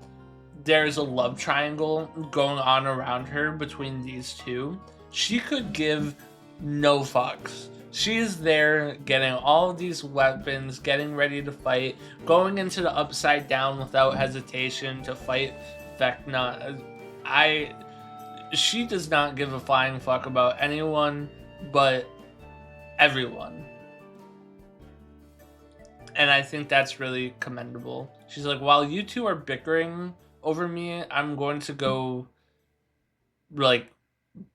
there's a love triangle going on around her between these two, she could give no fucks. She's there getting all of these weapons, getting ready to fight, going into the Upside Down without hesitation to fight Vecna. She does not give a flying fuck about anyone but everyone. And I think that's really commendable. She's like, while you two are bickering over me, I'm going to go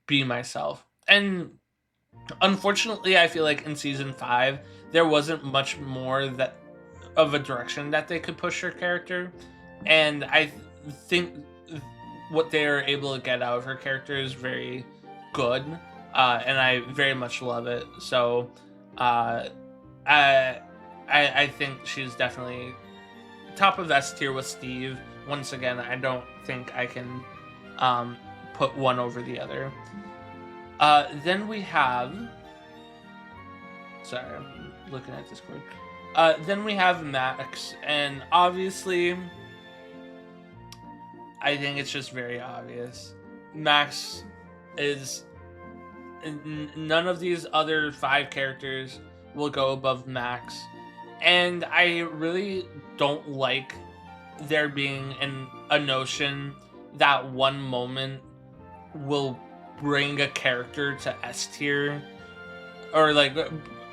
be myself. And unfortunately, I feel like in season 5 there wasn't much more of a direction that they could push her character, and I think what they are able to get out of her character is very good, and I very much love it. So I think she's definitely top of S tier with Steve. Once again, I don't think I can put one over the other. Then we have... Sorry, I'm looking at Discord. Then we have Max, and obviously, I think it's just very obvious. Max is... None of these other 5 characters will go above Max. And I really don't like there being a notion that one moment will bring a character to S tier, or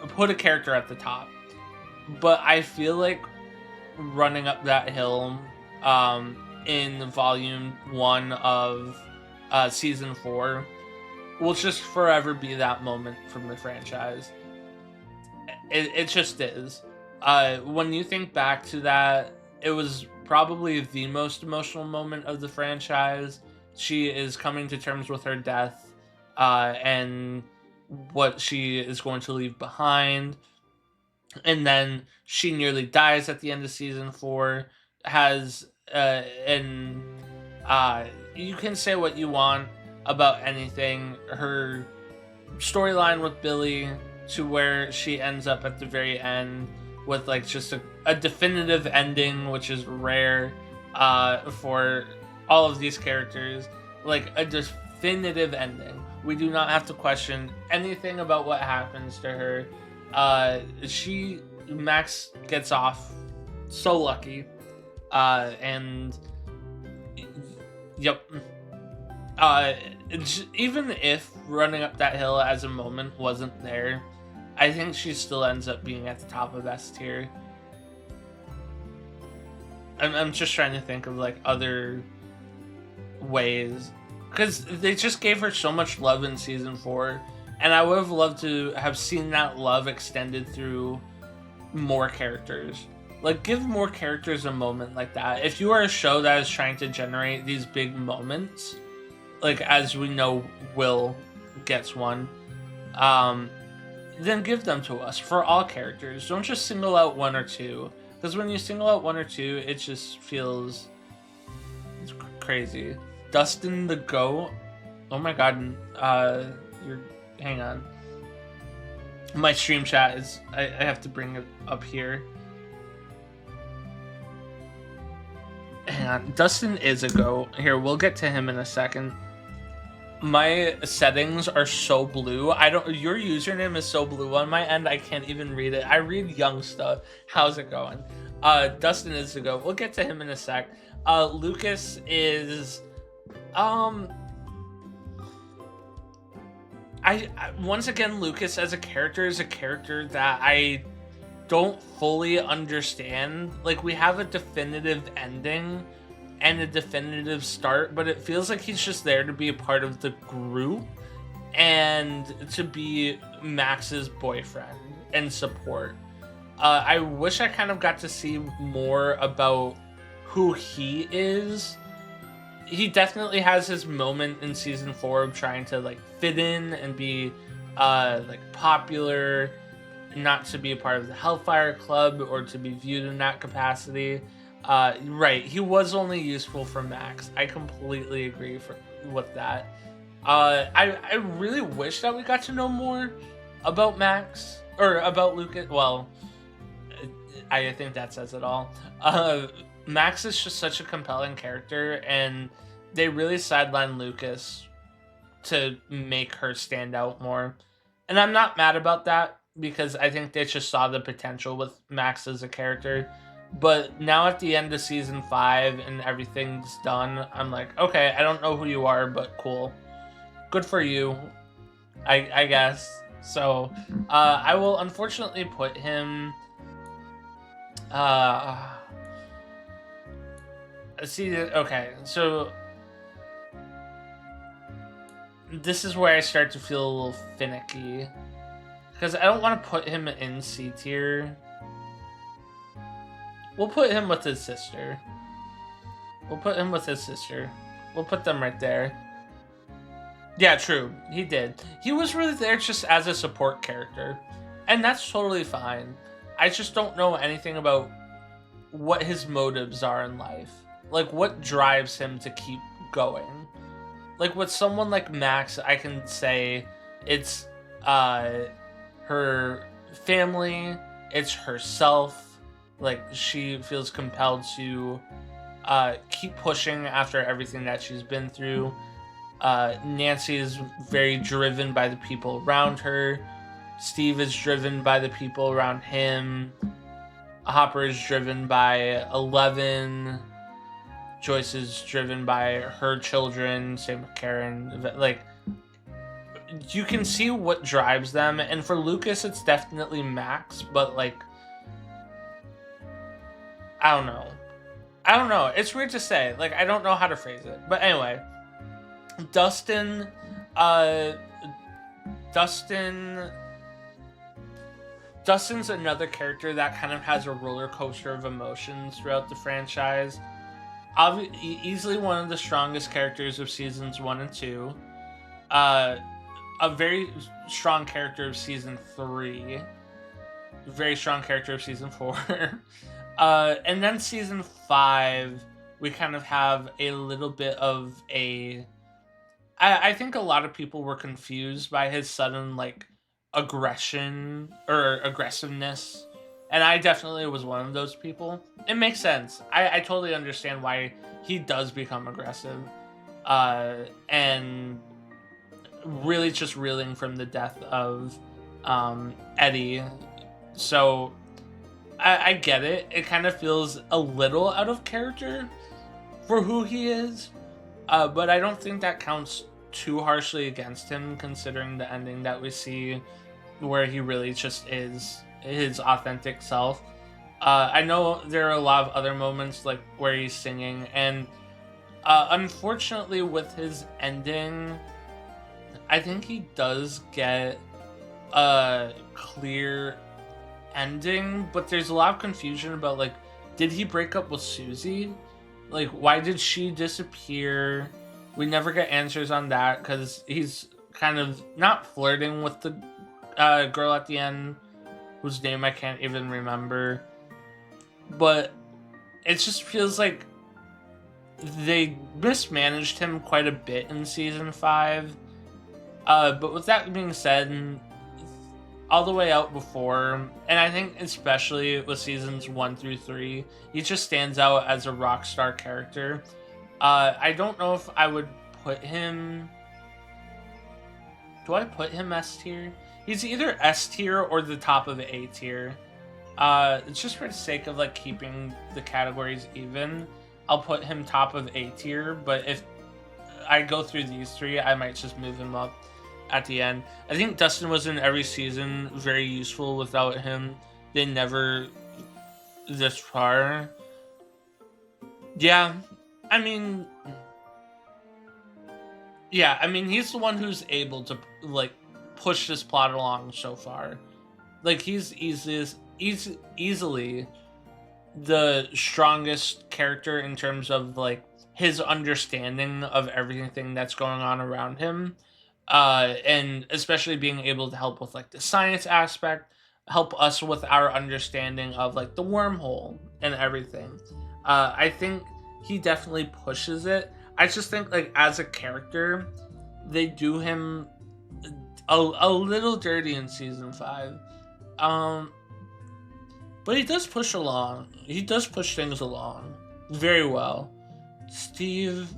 put a character at the top. But I feel like running up that hill in volume 1 of season 4 will just forever be that moment from the franchise. It just is. When you think back to that, it was probably the most emotional moment of the franchise. She is coming to terms with her death and what she is going to leave behind. And then she nearly dies at the end of season 4. You can say what you want about anything. Her storyline with Billy to where she ends up at the very end with like just a definitive ending, which is rare for all of these characters. Like a definitive ending. We do not have to question anything about what happens to her. Max gets off so lucky. And yep. Even if running up that hill as a moment wasn't there, I think she still ends up being at the top of S tier. I'm just trying to think of like other ways, because they just gave her so much love in season 4, and I would have loved to have seen that love extended through more characters. Like, give more characters a moment like that. If you are a show that is trying to generate these big moments, like as we know Will gets one, then give them to us for all characters. Don't just single out one or two, because when you single out one or two, it just feels crazy. Dustin the Goat. Oh my god. Hang on. My stream chat is, I have to bring it up here. Hang on. Dustin is a goat. Here, we'll get to him in a second. My settings are so blue. Your username is so blue on my end, I can't even read it. I read young stuff. How's it going? Dustin is the goat. We'll get to him in a sec. Lucas is once again, Lucas as a character is a character that I don't fully understand. Like, we have a definitive ending and a definitive start, but it feels like he's just there to be a part of the group and to be Max's boyfriend and support. I wish I kind of got to see more about who he is. He definitely has his moment in season 4 of trying to like fit in and be like popular, not to be a part of the Hellfire Club or to be viewed in that capacity. Right, he was only useful for Max. I completely agree with that. I really wish that we got to know more about Max or about Lucas. Well, I think that says it all. Max is just such a compelling character, and they really sidelined Lucas to make her stand out more. And I'm not mad about that, because I think they just saw the potential with Max as a character. But now at the end of season 5 and everything's done, I'm like, okay, I don't know who you are, but cool. Good for you, I guess. So I will unfortunately put him... okay, so this is where I start to feel a little finicky, because I don't want to put him in C tier. We'll put him with his sister. We'll put them right there. Yeah, true. He did. He was really there just as a support character, and that's totally fine. I just don't know anything about what his motives are in life. Like, what drives him to keep going. Like, with someone like Max, I can say it's her family, it's herself. Like, she feels compelled to keep pushing after everything that she's been through. Nancy is very driven by the people around her. Steve is driven by the people around him. Hopper is driven by 11. Joyce is driven by her children. Same with Karen. Like, you can see what drives them. And for Lucas, it's definitely Max. But, like, I don't know. It's weird to say. Like, I don't know how to phrase it. But anyway, Dustin's another character that kind of has a roller coaster of emotions throughout the franchise. Easily one of the strongest characters of seasons 1 and 2. A very strong character of season 3. Very strong character of season 4. And then season 5, we kind of have a little bit of a I think a lot of people were confused by his sudden like aggression or aggressiveness, and I definitely was one of those people. It makes sense. I totally understand why he does become aggressive, and really just reeling from the death of Eddie. So I get it. It kind of feels a little out of character for who he is, but I don't think that counts too harshly against him, considering the ending that we see, where he really just is his authentic self. I know there are a lot of other moments like where he's singing, and unfortunately, with his ending, I think he does get a clear ending, but there's a lot of confusion about like, did he break up with Susie? Like, why did she disappear? We never get answers on that because he's kind of not flirting with the girl at the end, whose name I can't even remember. But it just feels like they mismanaged him quite a bit in season 5. But with that being said, all the way out before, and I think especially with seasons 1 through 3, he just stands out as a rock star character. I don't know if I would put him. Do I put him S tier? He's either S tier or the top of A tier. It's just for the sake of like keeping the categories even. I'll put him top of A tier, but if I go through these 3, I might just move him up at the end. I think Dustin was in every season very useful. Without him, they never this far. Yeah, I mean, he's the one who's able to like push this plot along so far. Like he's easily the strongest character in terms of like his understanding of everything that's going on around him, and especially being able to help with like the science aspect, help us with our understanding of like the wormhole and everything. I think he definitely pushes it. I just think like as a character, they do him a little dirty in season 5. But he does push along. He does push things along very well. Steve,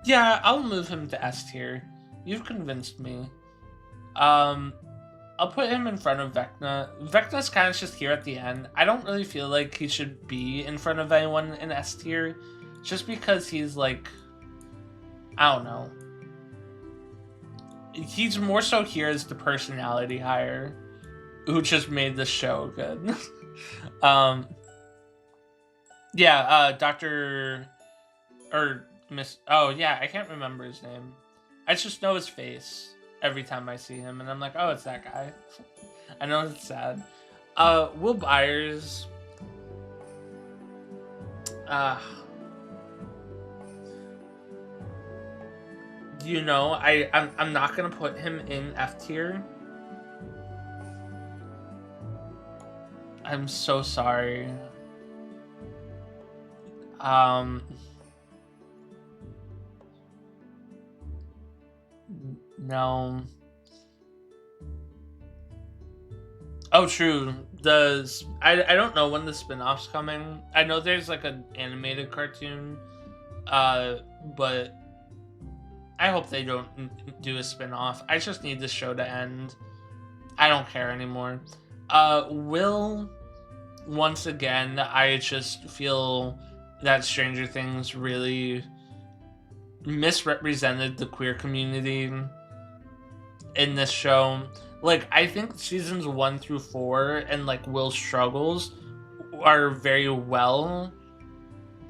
yeah, I'll move him to S tier. You've convinced me. I'll put him in front of Vecna. Vecna's kind of just here at the end. I don't really feel like he should be in front of anyone in S tier, just because he's like, I don't know. He's more so here as the personality hire, who just made the show good. Dr. or Miss. Oh yeah, I can't remember his name. I just know his face every time I see him, and I'm like, oh, it's that guy. I know it's sad. Will Byers. I'm not gonna put him in F tier. I'm so sorry. No. Oh, true. I don't know when the spin-off's coming. I know there's like an animated cartoon, but I hope they don't do a spin-off. I just need this show to end. I don't care anymore. Will, once again, I just feel that Stranger Things really misrepresented the queer community in this show. Like, I think seasons 1 through 4 and like Will's struggles are very well,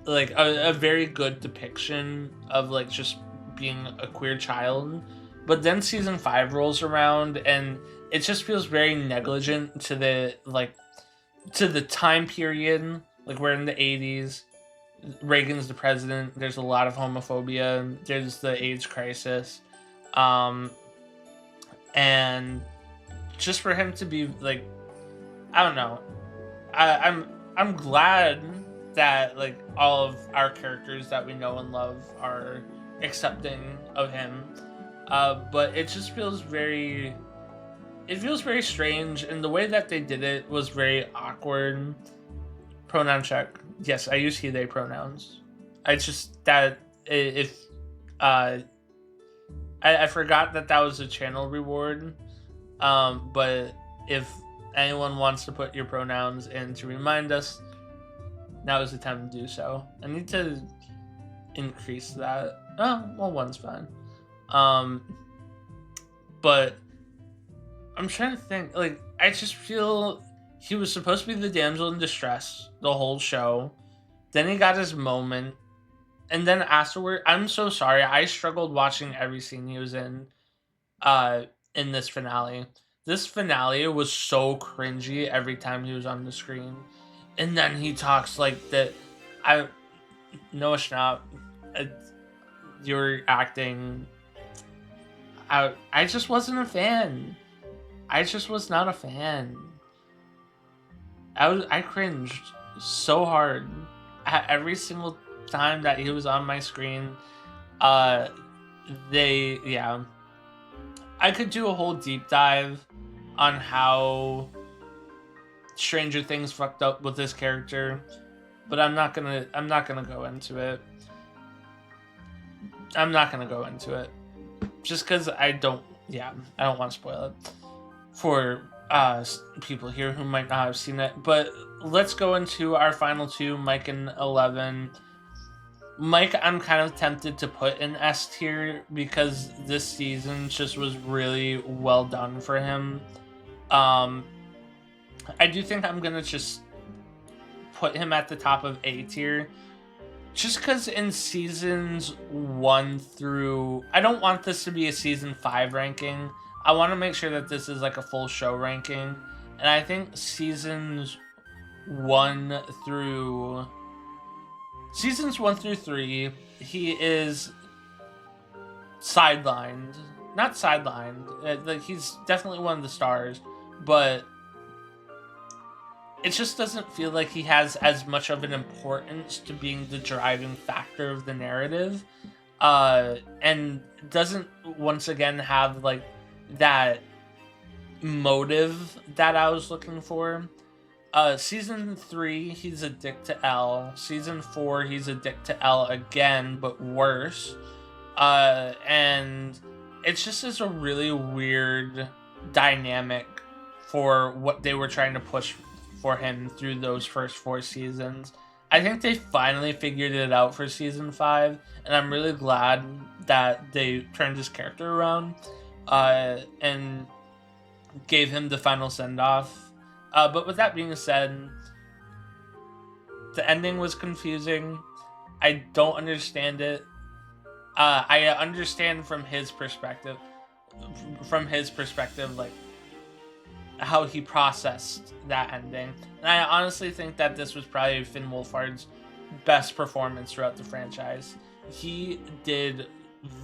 like a very good depiction of like just being a queer child. But then season 5 rolls around and it just feels very negligent to the time period. Like, we're in the 80s, Reagan's the president, there's a lot of homophobia, there's the AIDS crisis, and just for him to be like, I don't know, I'm glad that like all of our characters that we know and love are accepting of him, But it just feels very... It feels very strange, and the way that they did it was very awkward. Pronoun check. Yes, I use he, they pronouns. I just... That... If... I forgot that was a channel reward. But if anyone wants to put your pronouns in to remind us, now is the time to do so. I need to increase that. Oh, well, one's fine. But I'm trying to think, like, I just feel he was supposed to be the damsel in distress the whole show. Then he got his moment. And then afterward, I'm so sorry. I struggled watching every scene he was in this finale. This finale was so cringy every time he was on the screen. And then he talks like that. No, it's not. You're acting. I just wasn't a fan. I just was not a fan. I cringed so hard at every single time that he was on my screen. I could do a whole deep dive on how Stranger Things fucked up with this character, but I'm not gonna go into it. I'm not gonna go into it just because I don't want to spoil it for people here who might not have seen it. But let's go into our final two, Mike and 11. Mike, I'm kind of tempted to put in S tier because this season just was really well done for him. I do think I'm gonna just put him at the top of A tier, just because in seasons 1 through... I don't want this to be a season 5 ranking. I want to make sure that this is like a full show ranking. And I think seasons 1 through 3, he is sidelined. Not sidelined. Like, he's definitely one of the stars, but it just doesn't feel like he has as much of an importance to being the driving factor of the narrative, and doesn't once again have like that motive that I was looking for. Season 3, he's a dick to L. Season 4, he's a dick to L again, but worse. And it just is a really weird dynamic for what they were trying to push for him through those first 4 seasons. I think they finally figured it out for season 5, and I'm really glad that they turned his character around, and gave him the final send-off. But with that being said, the ending was confusing. I don't understand it. I understand from his perspective, like, how he processed that ending. And I honestly think that this was probably Finn Wolfhard's best performance throughout the franchise. He did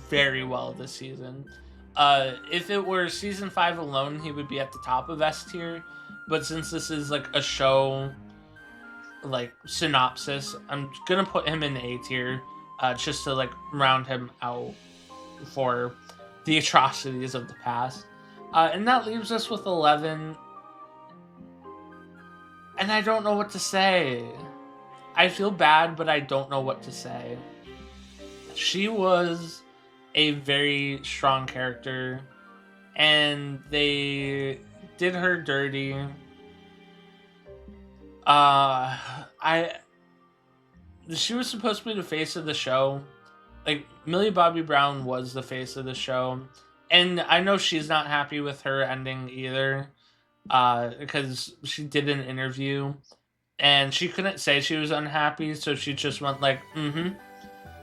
very well this season. If it were season 5 alone, he would be at the top of S tier. But since this is like a show, like, synopsis, I'm gonna put him in A tier, just to like round him out for the atrocities of the past. And that leaves us with 11. And I don't know what to say. I feel bad, but I don't know what to say. She was a very strong character, and they did her dirty. She was supposed to be the face of the show. Like, Millie Bobby Brown was the face of the show. And I know she's not happy with her ending either, because she did an interview and she couldn't say she was unhappy, so she just went like,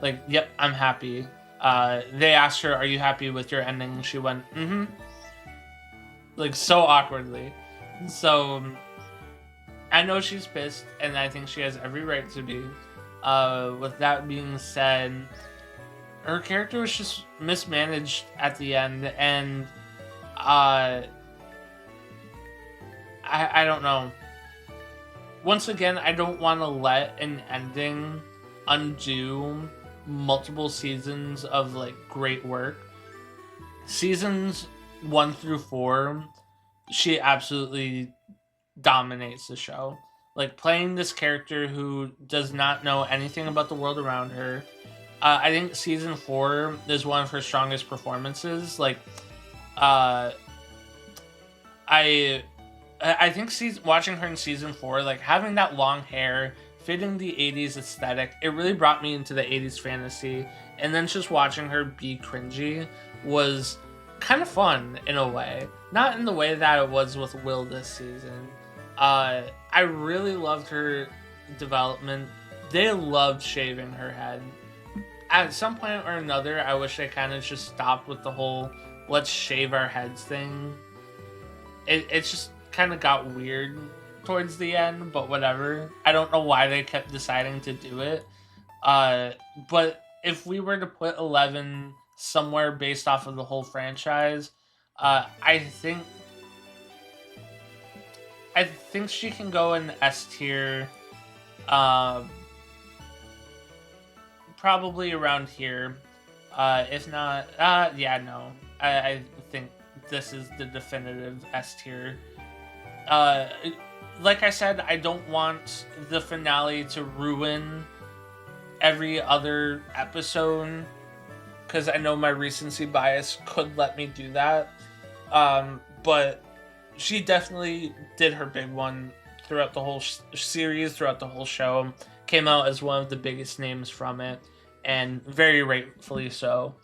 like, yep, I'm happy. They asked her, are you happy with your ending? And she went, like, so awkwardly. So I know she's pissed, and I think she has every right to be. With that being said, her character was just mismanaged at the end, and I don't know. Once again, I don't want to let an ending undo multiple seasons of like great work. seasons 1 through 4, she absolutely dominates the show. Like, playing this character who does not know anything about the world around her. I think season 4 is one of her strongest performances. Like, I think watching her in season 4, like, having that long hair, fitting the 80s aesthetic, it really brought me into the 80s fantasy. And then just watching her be cringy was kind of fun in a way. Not in the way that it was with Will this season. I really loved her development. They loved shaving her head. At some point or another, I wish they kind of just stopped with the whole let's shave our heads thing. It just kind of got weird towards the end, but whatever. I don't know why they kept deciding to do it. But if we were to put 11 somewhere based off of the whole franchise, I think she can go in S tier, probably around here. If not, yeah, no. I think this is the definitive S tier. Like I said, I don't want the finale to ruin every other episode, because I know my recency bias could let me do that. But she definitely did her big one throughout the whole series, throughout the whole show. Came out as one of the biggest names from it, and very rightfully so.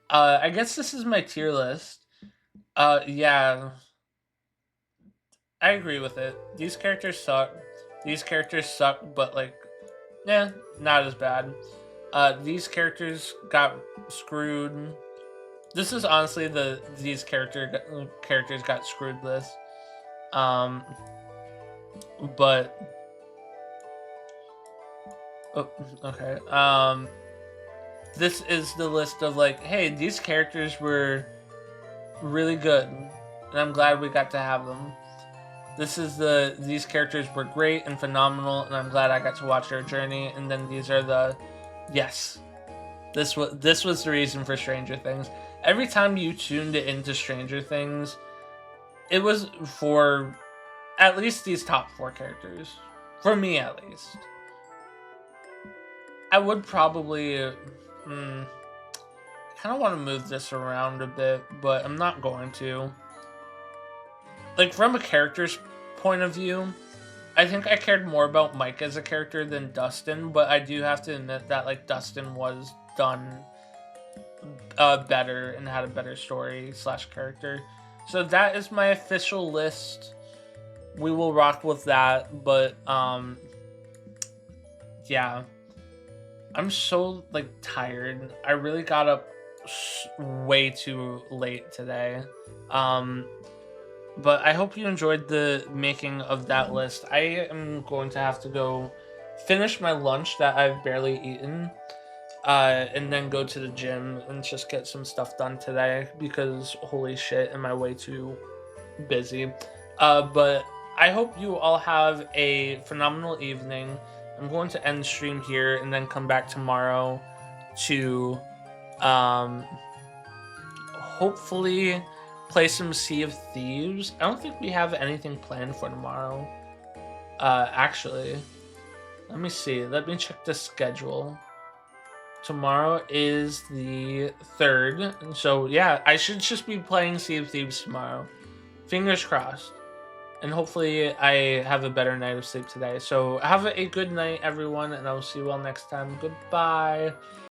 I guess this is my tier list. Yeah, I agree with it. These characters suck. But like, yeah, not as bad. These characters got screwed. This is honestly these characters got screwed list. But oh, okay. This is the list of like, hey, these characters were really good, and I'm glad we got to have them. This is these characters were great and phenomenal, and I'm glad I got to watch their journey. And then these are the, yes, this was the reason for Stranger Things. Every time you tuned into Stranger Things, it was for at least these top 4 characters. For me, at least. I would probably, kind of want to move this around a bit, but I'm not going to. Like, from a character's point of view, I think I cared more about Mike as a character than Dustin, but I do have to admit that, like, Dustin was done better and had a better story / character. So that is my official list. We will rock with that, but yeah, I'm so like tired. I really got up way too late today. But I hope you enjoyed the making of that list. I am going to have to go finish my lunch that I've barely eaten, and then go to the gym and just get some stuff done today, because holy shit, am I way too busy. But I hope you all have a phenomenal evening. I'm going to end the stream here and then come back tomorrow to hopefully play some Sea of Thieves. I don't think we have anything planned for tomorrow. Actually, let me see. Let me check the schedule. Tomorrow is the 3rd. So yeah, I should just be playing Sea of Thieves tomorrow. Fingers crossed. And hopefully I have a better night of sleep today. So have a good night, everyone, and I will see you all next time. Goodbye.